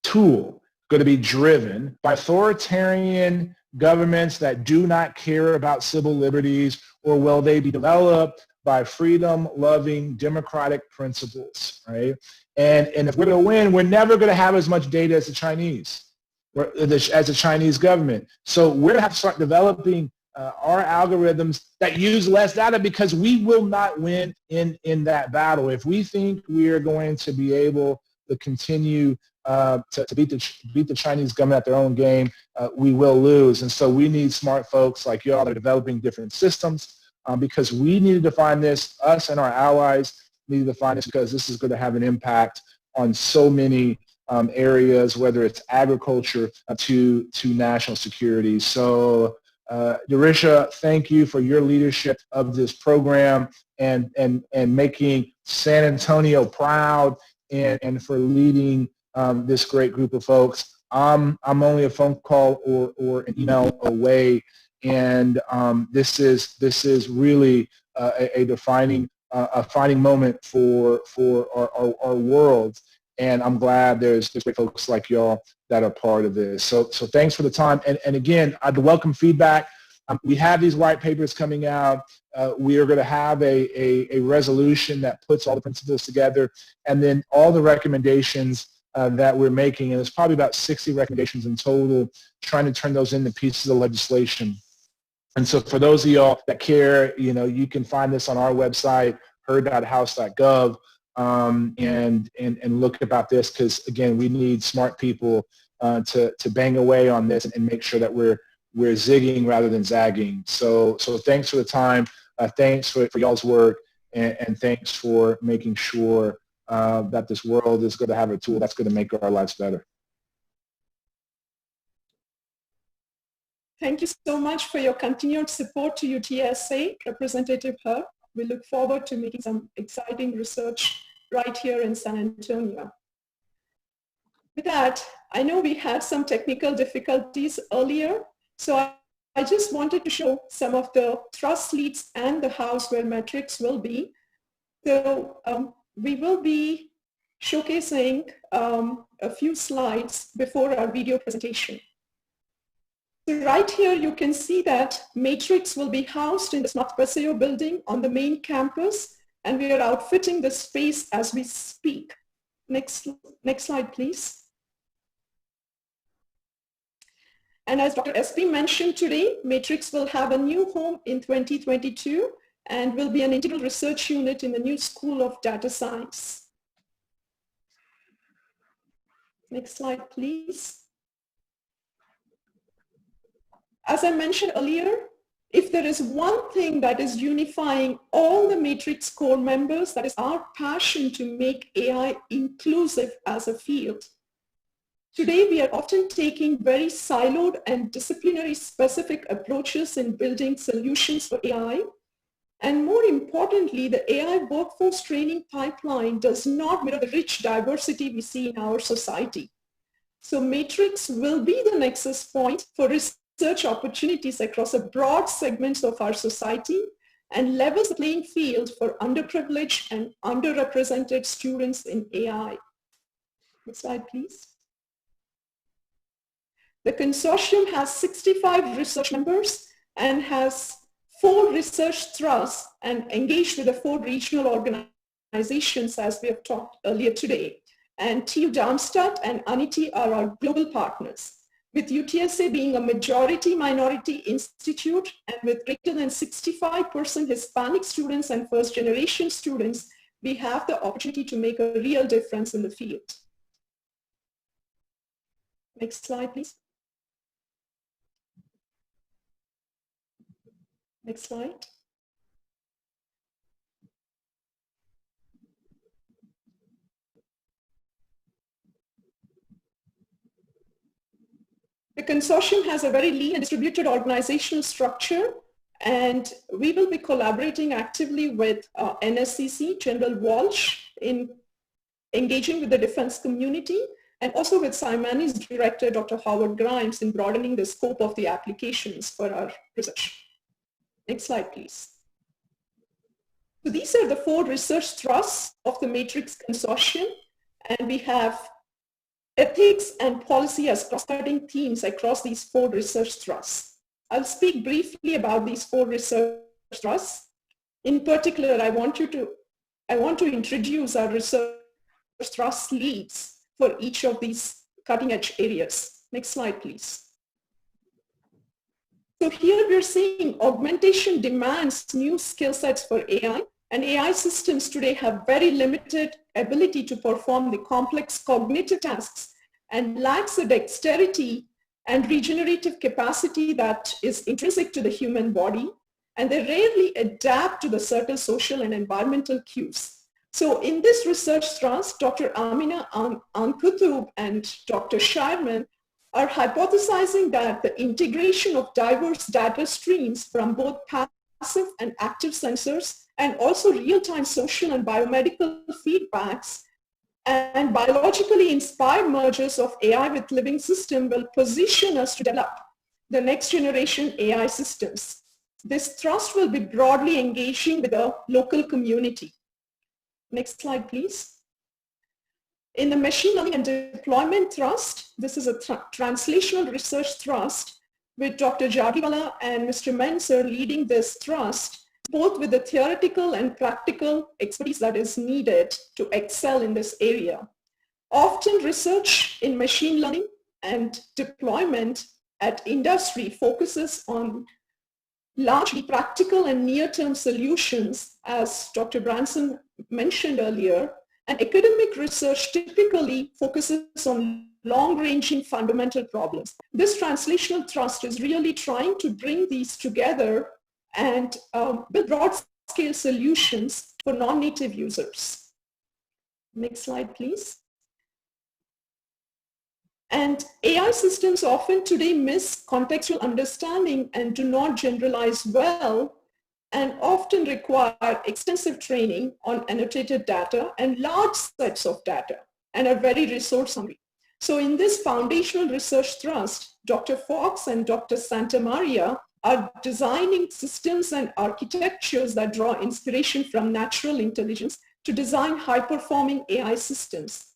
tool going to be driven by authoritarian governments that do not care about civil liberties, or will they be developed by freedom-loving democratic principles, right? And if we're going to win, we're never going to have as much data as the Chinese, as the Chinese government. So we're going to have to start developing our algorithms that use less data, because we will not win in that battle. If we think we are going to be able to continue to beat the Chinese government at their own game, we will lose. And so we need smart folks like y'all that are developing different systems, because we need to define this. Us and our allies need to define this, because this is going to have an impact on so many areas, whether it's agriculture to national security. So Darisha, thank you for your leadership of this program and making San Antonio proud, and for leading this great group of folks. I'm only a phone call or an email away, and this is really a defining moment for our world. And I'm glad there's great folks like y'all that are part of this. So thanks for the time. And again, I'd welcome feedback. We have these white papers coming out. We are going to have a resolution that puts all the principles together, and then all the recommendations that we're making, and there's probably about 60 recommendations in total, trying to turn those into pieces of legislation. And so for those of y'all that care, you can find this on our website, her.house.gov. And look about this, because again, we need smart people to bang away on this and make sure that we're zigging rather than zagging. So thanks for the time. Thanks for y'all's work, and thanks for making sure that this world is going to have a tool that's going to make our lives better. Thank you so much for your continued support to UTSA, Representative Her. We look forward to making some exciting research right here in San Antonio. With that, I know we had some technical difficulties earlier, so I just wanted to show some of the thrust leads and the house where metrics will be. So we will be showcasing a few slides before our video presentation. So right here, you can see that Matrix will be housed in the Smart Paseo building on the main campus, and we are outfitting the space as we speak. Next slide, please. And as Dr. SB mentioned today, Matrix will have a new home in 2022 and will be an integral research unit in the new School of Data Science. Next slide, please. As I mentioned earlier, if there is one thing that is unifying all the Matrix core members, that is our passion to make AI inclusive as a field. Today, we are often taking very siloed and disciplinary specific approaches in building solutions for AI. And more importantly, the AI workforce training pipeline does not mirror the rich diversity we see in our society. So Matrix will be the nexus point for research opportunities across a broad segments of our society, and levels the playing field for underprivileged and underrepresented students in AI. Next slide, please. The consortium has 65 research members and has 4 research thrusts and engaged with the 4 regional organizations, as we have talked earlier today. And TU Darmstadt and ANITI are our global partners. With UTSA being a majority minority institute, and with greater than 65% Hispanic students and first generation students, we have the opportunity to make a real difference in the field. Next slide, please. Next slide. The consortium has a very lean and distributed organizational structure, And we will be collaborating actively with NSCC, General Walsh, in engaging with the defense community, and also with Simoni's director, Dr. Howard Grimes, in broadening the scope of the applications for our research. Next slide, please. So these are the 4 research thrusts of the Matrix Consortium, and we have ethics and policy as cross-cutting themes across these 4 research thrusts. I'll speak briefly about these 4 research thrusts. In particular, I want to introduce our research thrust leads for each of these cutting-edge areas. Next slide, please. So here we're seeing augmentation demands new skill sets for AI, and AI systems today have very limited ability to perform the complex cognitive tasks and lacks the dexterity and regenerative capacity that is intrinsic to the human body, and they rarely adapt to the certain social and environmental cues. So in this research thrust, Dr. Amina Ankutub and Dr. Shireman are hypothesizing that the integration of diverse data streams from both passive and active sensors, and also real-time social and biomedical feedbacks, and biologically inspired mergers of AI with living system will position us to develop the next generation AI systems. This thrust will be broadly engaging with the local community. Next slide, please. In the machine learning and deployment thrust, this is a translational research thrust with Dr. Jagiwala and Mr. Menser leading this thrust, both with the theoretical and practical expertise that is needed to excel in this area. Often research in machine learning and deployment at industry focuses on largely practical and near-term solutions, as Dr. Branson mentioned earlier, and academic research typically focuses on long-ranging fundamental problems. This translational thrust is really trying to bring these together and build broad-scale solutions for non-native users. Next slide, please. And AI systems often today miss contextual understanding and do not generalize well, and often require extensive training on annotated data and large sets of data, and are very resource hungry. So in this foundational research thrust, Dr. Fox and Dr. Santamaria are designing systems and architectures that draw inspiration from natural intelligence to design high-performing AI systems.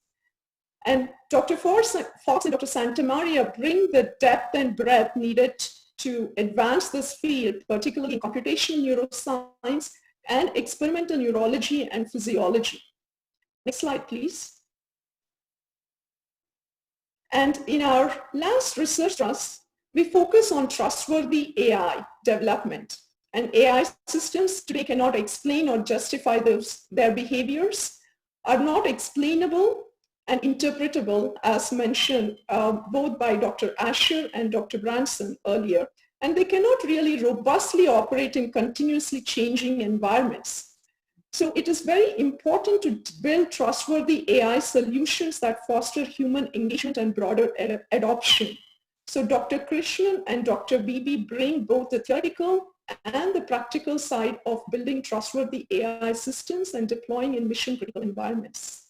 And Dr. Fox and Dr. Santamaria bring the depth and breadth needed to advance this field, particularly in computational neuroscience and experimental neurology and physiology. Next slide, please. And in our last research thrust, we focus on trustworthy AI development. And AI systems today cannot explain or justify their behaviors, are not explainable and interpretable, as mentioned both by Dr. Asher and Dr. Branson earlier, and they cannot really robustly operate in continuously changing environments. So it is very important to build trustworthy AI solutions that foster human engagement and broader adoption. So Dr. Krishnan and Dr. Bibi bring both the theoretical and the practical side of building trustworthy AI systems and deploying in mission-critical environments.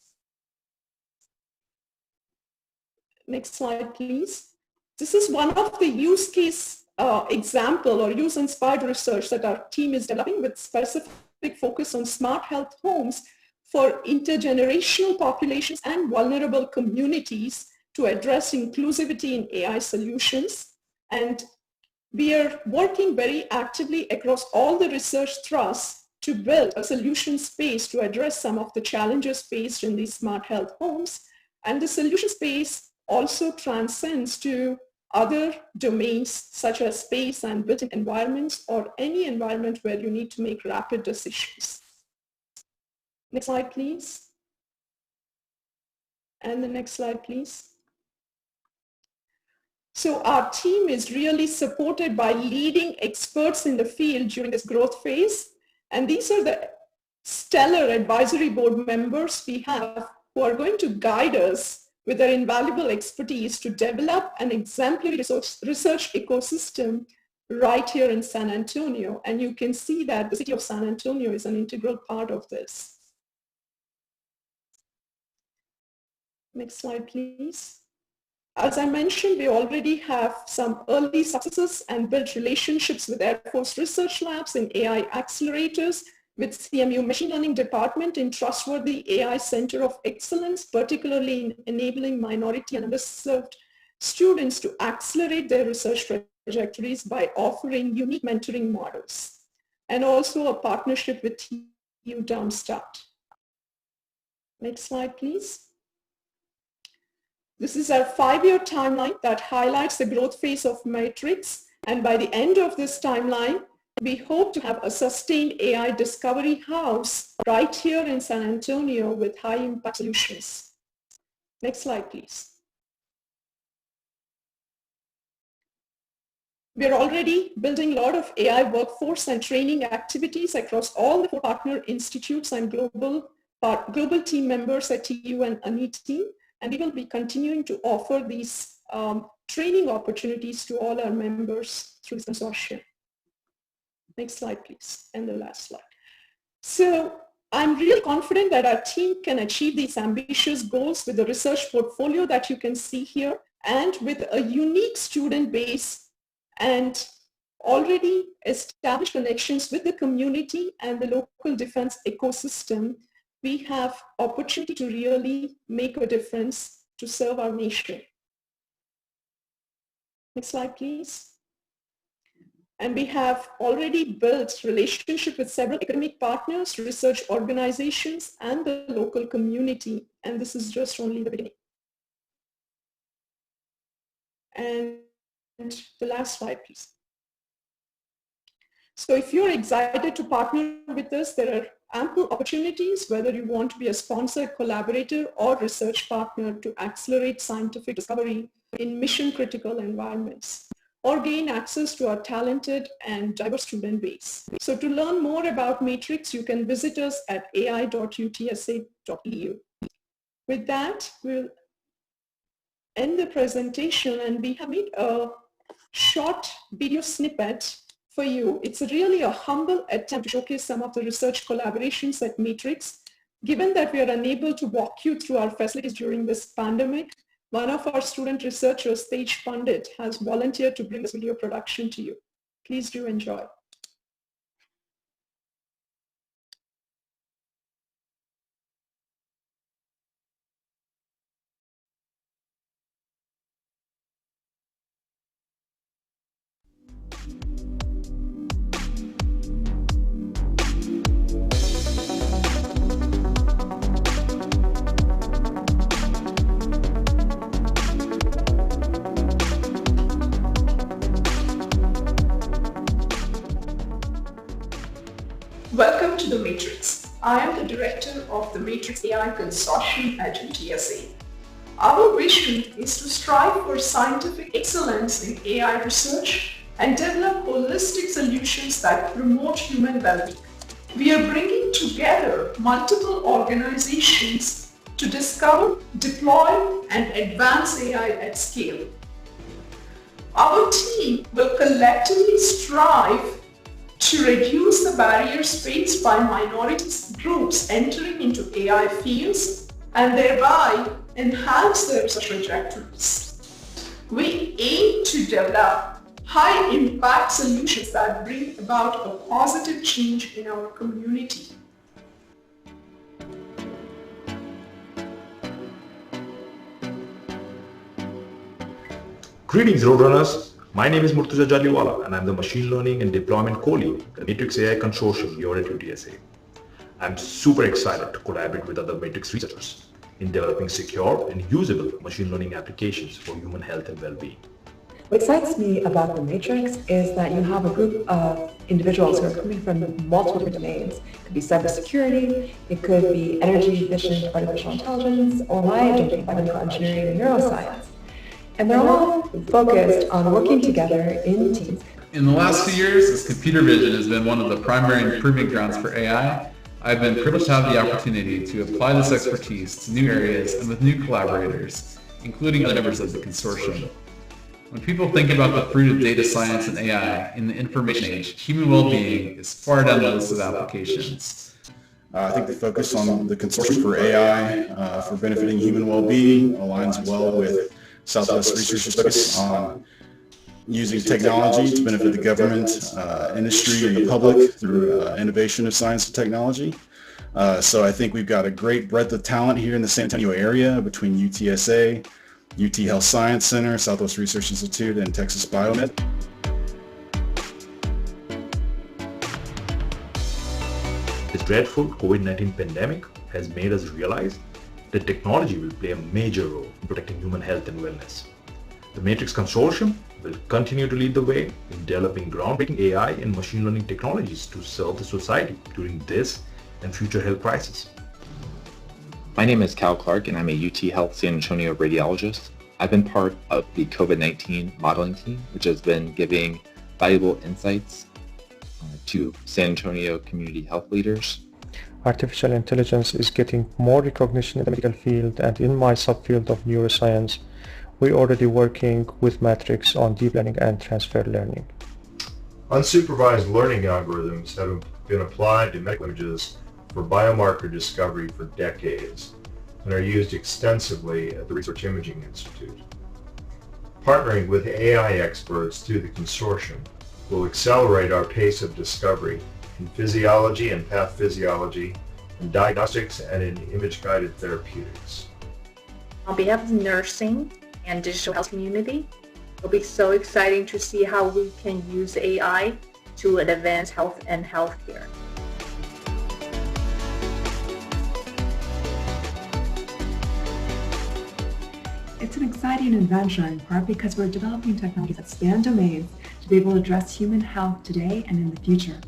Next slide, please. This is one of the use case example or use-inspired research that our team is developing with specific focus on smart health homes for intergenerational populations and vulnerable communities to address inclusivity in AI solutions. And we are working very actively across all the research thrusts to build a solution space to address some of the challenges faced in these smart health homes. And the solution space also transcends to other domains such as space and built-in environments or any environment where you need to make rapid decisions. Next slide, please. And the next slide, please. So our team is really supported by leading experts in the field during this growth phase. And these are the stellar advisory board members we have who are going to guide us with their invaluable expertise to develop an exemplary research ecosystem right here in San Antonio. And you can see that the city of San Antonio is an integral part of this. Next slide, please. As I mentioned, we already have some early successes and built relationships with Air Force research labs and AI accelerators, with CMU Machine Learning Department in Trustworthy AI Center of Excellence, particularly in enabling minority and underserved students to accelerate their research trajectories by offering unique mentoring models, and also a partnership with TU Darmstadt. Next slide, please. This is our 5-year timeline that highlights the growth phase of Matrix, and by the end of this timeline, we hope to have a sustained AI discovery house right here in San Antonio with high impact solutions. Next slide, please. We're already building a lot of AI workforce and training activities across all the 4 partner institutes and global team members at TU and ANITI, and we will be continuing to offer these training opportunities to all our members through this consortium. Next slide, please, and the last slide. So I'm really confident that our team can achieve these ambitious goals with the research portfolio that you can see here, and with a unique student base and already established connections with the community and the local defense ecosystem. We have opportunity to really make a difference to serve our nation. Next slide, please. And we have already built relationship with several academic partners, research organizations, and the local community. And this is just only the beginning. And the last slide, please. So if you're excited to partner with us, there are ample opportunities, whether you want to be a sponsored collaborator or research partner to accelerate scientific discovery in mission-critical environments, or gain access to our talented and diverse student base. So to learn more about Matrix, you can visit us at ai.utsa.edu. With that, we'll end the presentation, and we have made a short video snippet for you. It's really a humble attempt to showcase some of the research collaborations at Matrix. Given that we are unable to walk you through our facilities during this pandemic, one of our student researchers, Tej Pandit, has volunteered to bring this video production to you. Please do enjoy. Welcome to the Matrix. I am the director of the Matrix AI Consortium at UTSA. Our vision is to strive for scientific excellence in AI research and develop holistic solutions that promote human well-being. We are bringing together multiple organizations to discover, deploy, and advance AI at scale. Our team will collectively strive to reduce the barriers faced by minority groups entering into AI fields and thereby enhance their research trajectories. We aim to develop high-impact solutions that bring about a positive change in our community. Greetings, Roadrunners. My name is Murtuza Jaliwala, and I'm the Machine Learning and Deployment Co-Lead at the Matrix AI Consortium here at UTSA. I'm super excited to collaborate with other Matrix researchers in developing secure and usable machine learning applications for human health and well-being. What excites me about the Matrix is that you have a group of individuals who are coming from multiple different domains. It could be cybersecurity, it could be energy efficient artificial intelligence, or my domain, biomedical engineering and neuroscience. And they're all focused on working together in teams. In the last few years, as computer vision has been one of the primary improvement grounds for AI, I've been privileged to have the opportunity to apply this expertise to new areas and with new collaborators, including other members of the consortium. When people think about the fruit of data science and AI in the information age, human well-being is far down the list of applications. I think the focus on the Consortium for AI for benefiting human well-being aligns well with Southwest Research's focus on using technology to benefit the government, industry, and the public through innovation of science and technology. So I think we've got a great breadth of talent here in the San Antonio area between UTSA, UT Health Science Center, Southwest Research Institute, and Texas Biomed. This dreadful COVID-19 pandemic has made us realize that technology will play a major role in protecting human health and wellness. The Matrix Consortium will continue to lead the way in developing groundbreaking AI and machine learning technologies to serve the society during this and future health crises. My name is Cal Clark and I'm a UT Health San Antonio radiologist. I've been part of the COVID-19 modeling team, which has been giving valuable insights to San Antonio community health leaders. Artificial intelligence is getting more recognition in the medical field, and in my subfield of neuroscience, we're already working with Matrix on deep learning and transfer learning. Unsupervised learning algorithms have been applied to medical images for biomarker discovery for decades and are used extensively at the Research Imaging Institute. Partnering with AI experts through the consortium will accelerate our pace of discovery in physiology and pathophysiology, in diagnostics, and in image-guided therapeutics. On behalf of the nursing and digital health community, it'll be so exciting to see how we can use AI to advance health and healthcare. It's an exciting adventure in part because we're developing technologies that span domains to be able to address human health today and in the future.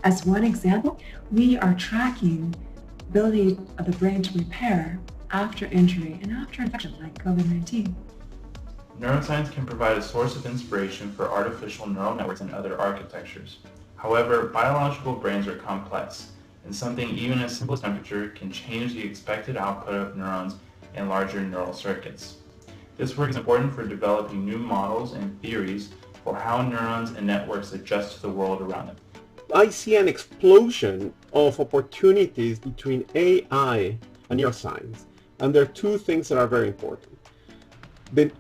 As one example, we are tracking the ability of the brain to repair after injury and after infection like COVID-19. Neuroscience can provide a source of inspiration for artificial neural networks and other architectures. However, biological brains are complex, and something even as simple as temperature can change the expected output of neurons in larger neural circuits. This work is important for developing new models and theories for how neurons and networks adjust to the world around them. I see an explosion of opportunities between AI and neuroscience, and there are two things that are very important. The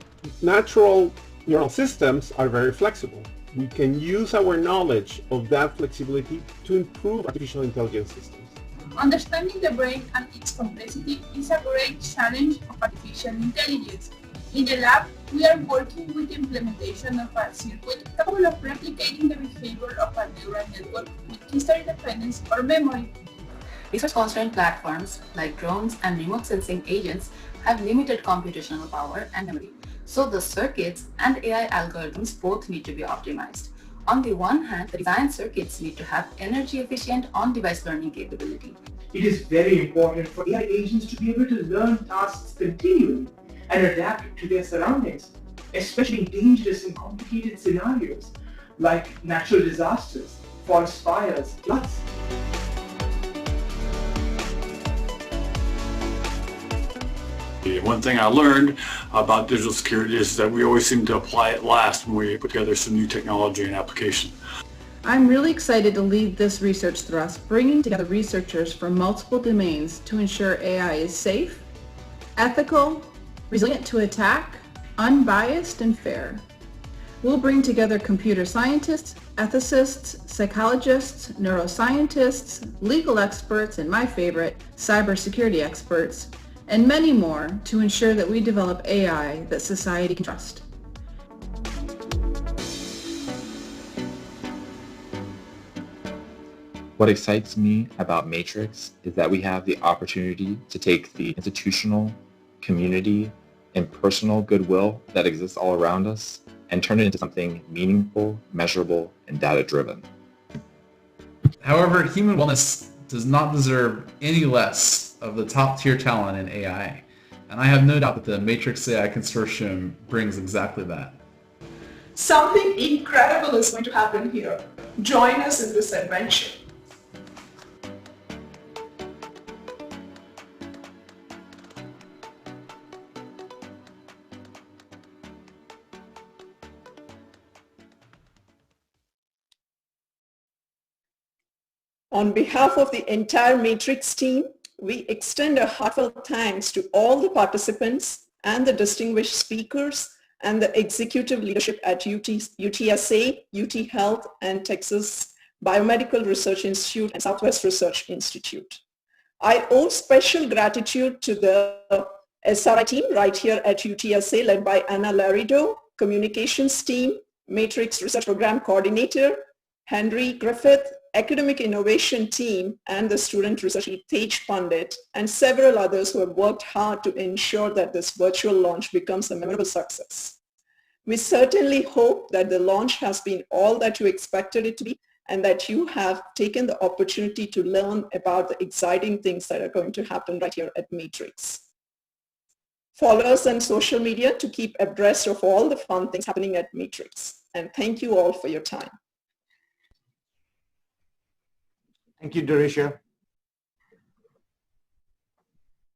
natural neural systems are very flexible. We can use our knowledge of that flexibility to improve artificial intelligence systems. Understanding the brain and its complexity is a great challenge of artificial intelligence. In the lab, we are working with the implementation of a circuit capable of replicating the behavior of a neural network with history dependence or memory. Research-constrained platforms like drones and remote sensing agents have limited computational power and memory, so the circuits and AI algorithms both need to be optimized. On the one hand, the design circuits need to have energy-efficient on-device learning capability. It is very important for AI agents to be able to learn tasks continually and adapt to their surroundings, especially in dangerous and complicated scenarios like natural disasters, forest fires, floods. One thing I learned about digital security is that we always seem to apply it last when we put together some new technology and application. I'm really excited to lead this research thrust, bringing together researchers from multiple domains to ensure AI is safe, ethical, resilient to attack, unbiased, and fair. We'll bring together computer scientists, ethicists, psychologists, neuroscientists, legal experts, and my favorite, cybersecurity experts, and many more to ensure that we develop AI that society can trust. What excites me about Matrix is that we have the opportunity to take the institutional, community, and personal goodwill that exists all around us and turn it into something meaningful, measurable, and data-driven. However, human wellness does not deserve any less of the top-tier talent in AI, and I have no doubt that the Matrix AI Consortium brings exactly that. Something incredible is going to happen here. Join us in this adventure. On behalf of the entire Matrix team, we extend a heartfelt thanks to all the participants and the distinguished speakers and the executive leadership at UTSA, UT Health, and Texas Biomedical Research Institute and Southwest Research Institute. I owe special gratitude to the SRI team right here at UTSA, led by Anna Larido, communications team, Matrix Research Program Coordinator, Henry Griffith, academic innovation team, and the student research Tej Pandit, and several others who have worked hard to ensure that this virtual launch becomes a memorable success. We certainly hope that the launch has been all that you expected it to be, and that you have taken the opportunity to learn about the exciting things that are going to happen right here at Matrix. Follow us on social media to keep abreast of all the fun things happening at Matrix. And thank you all for your time. Thank you, Darisha.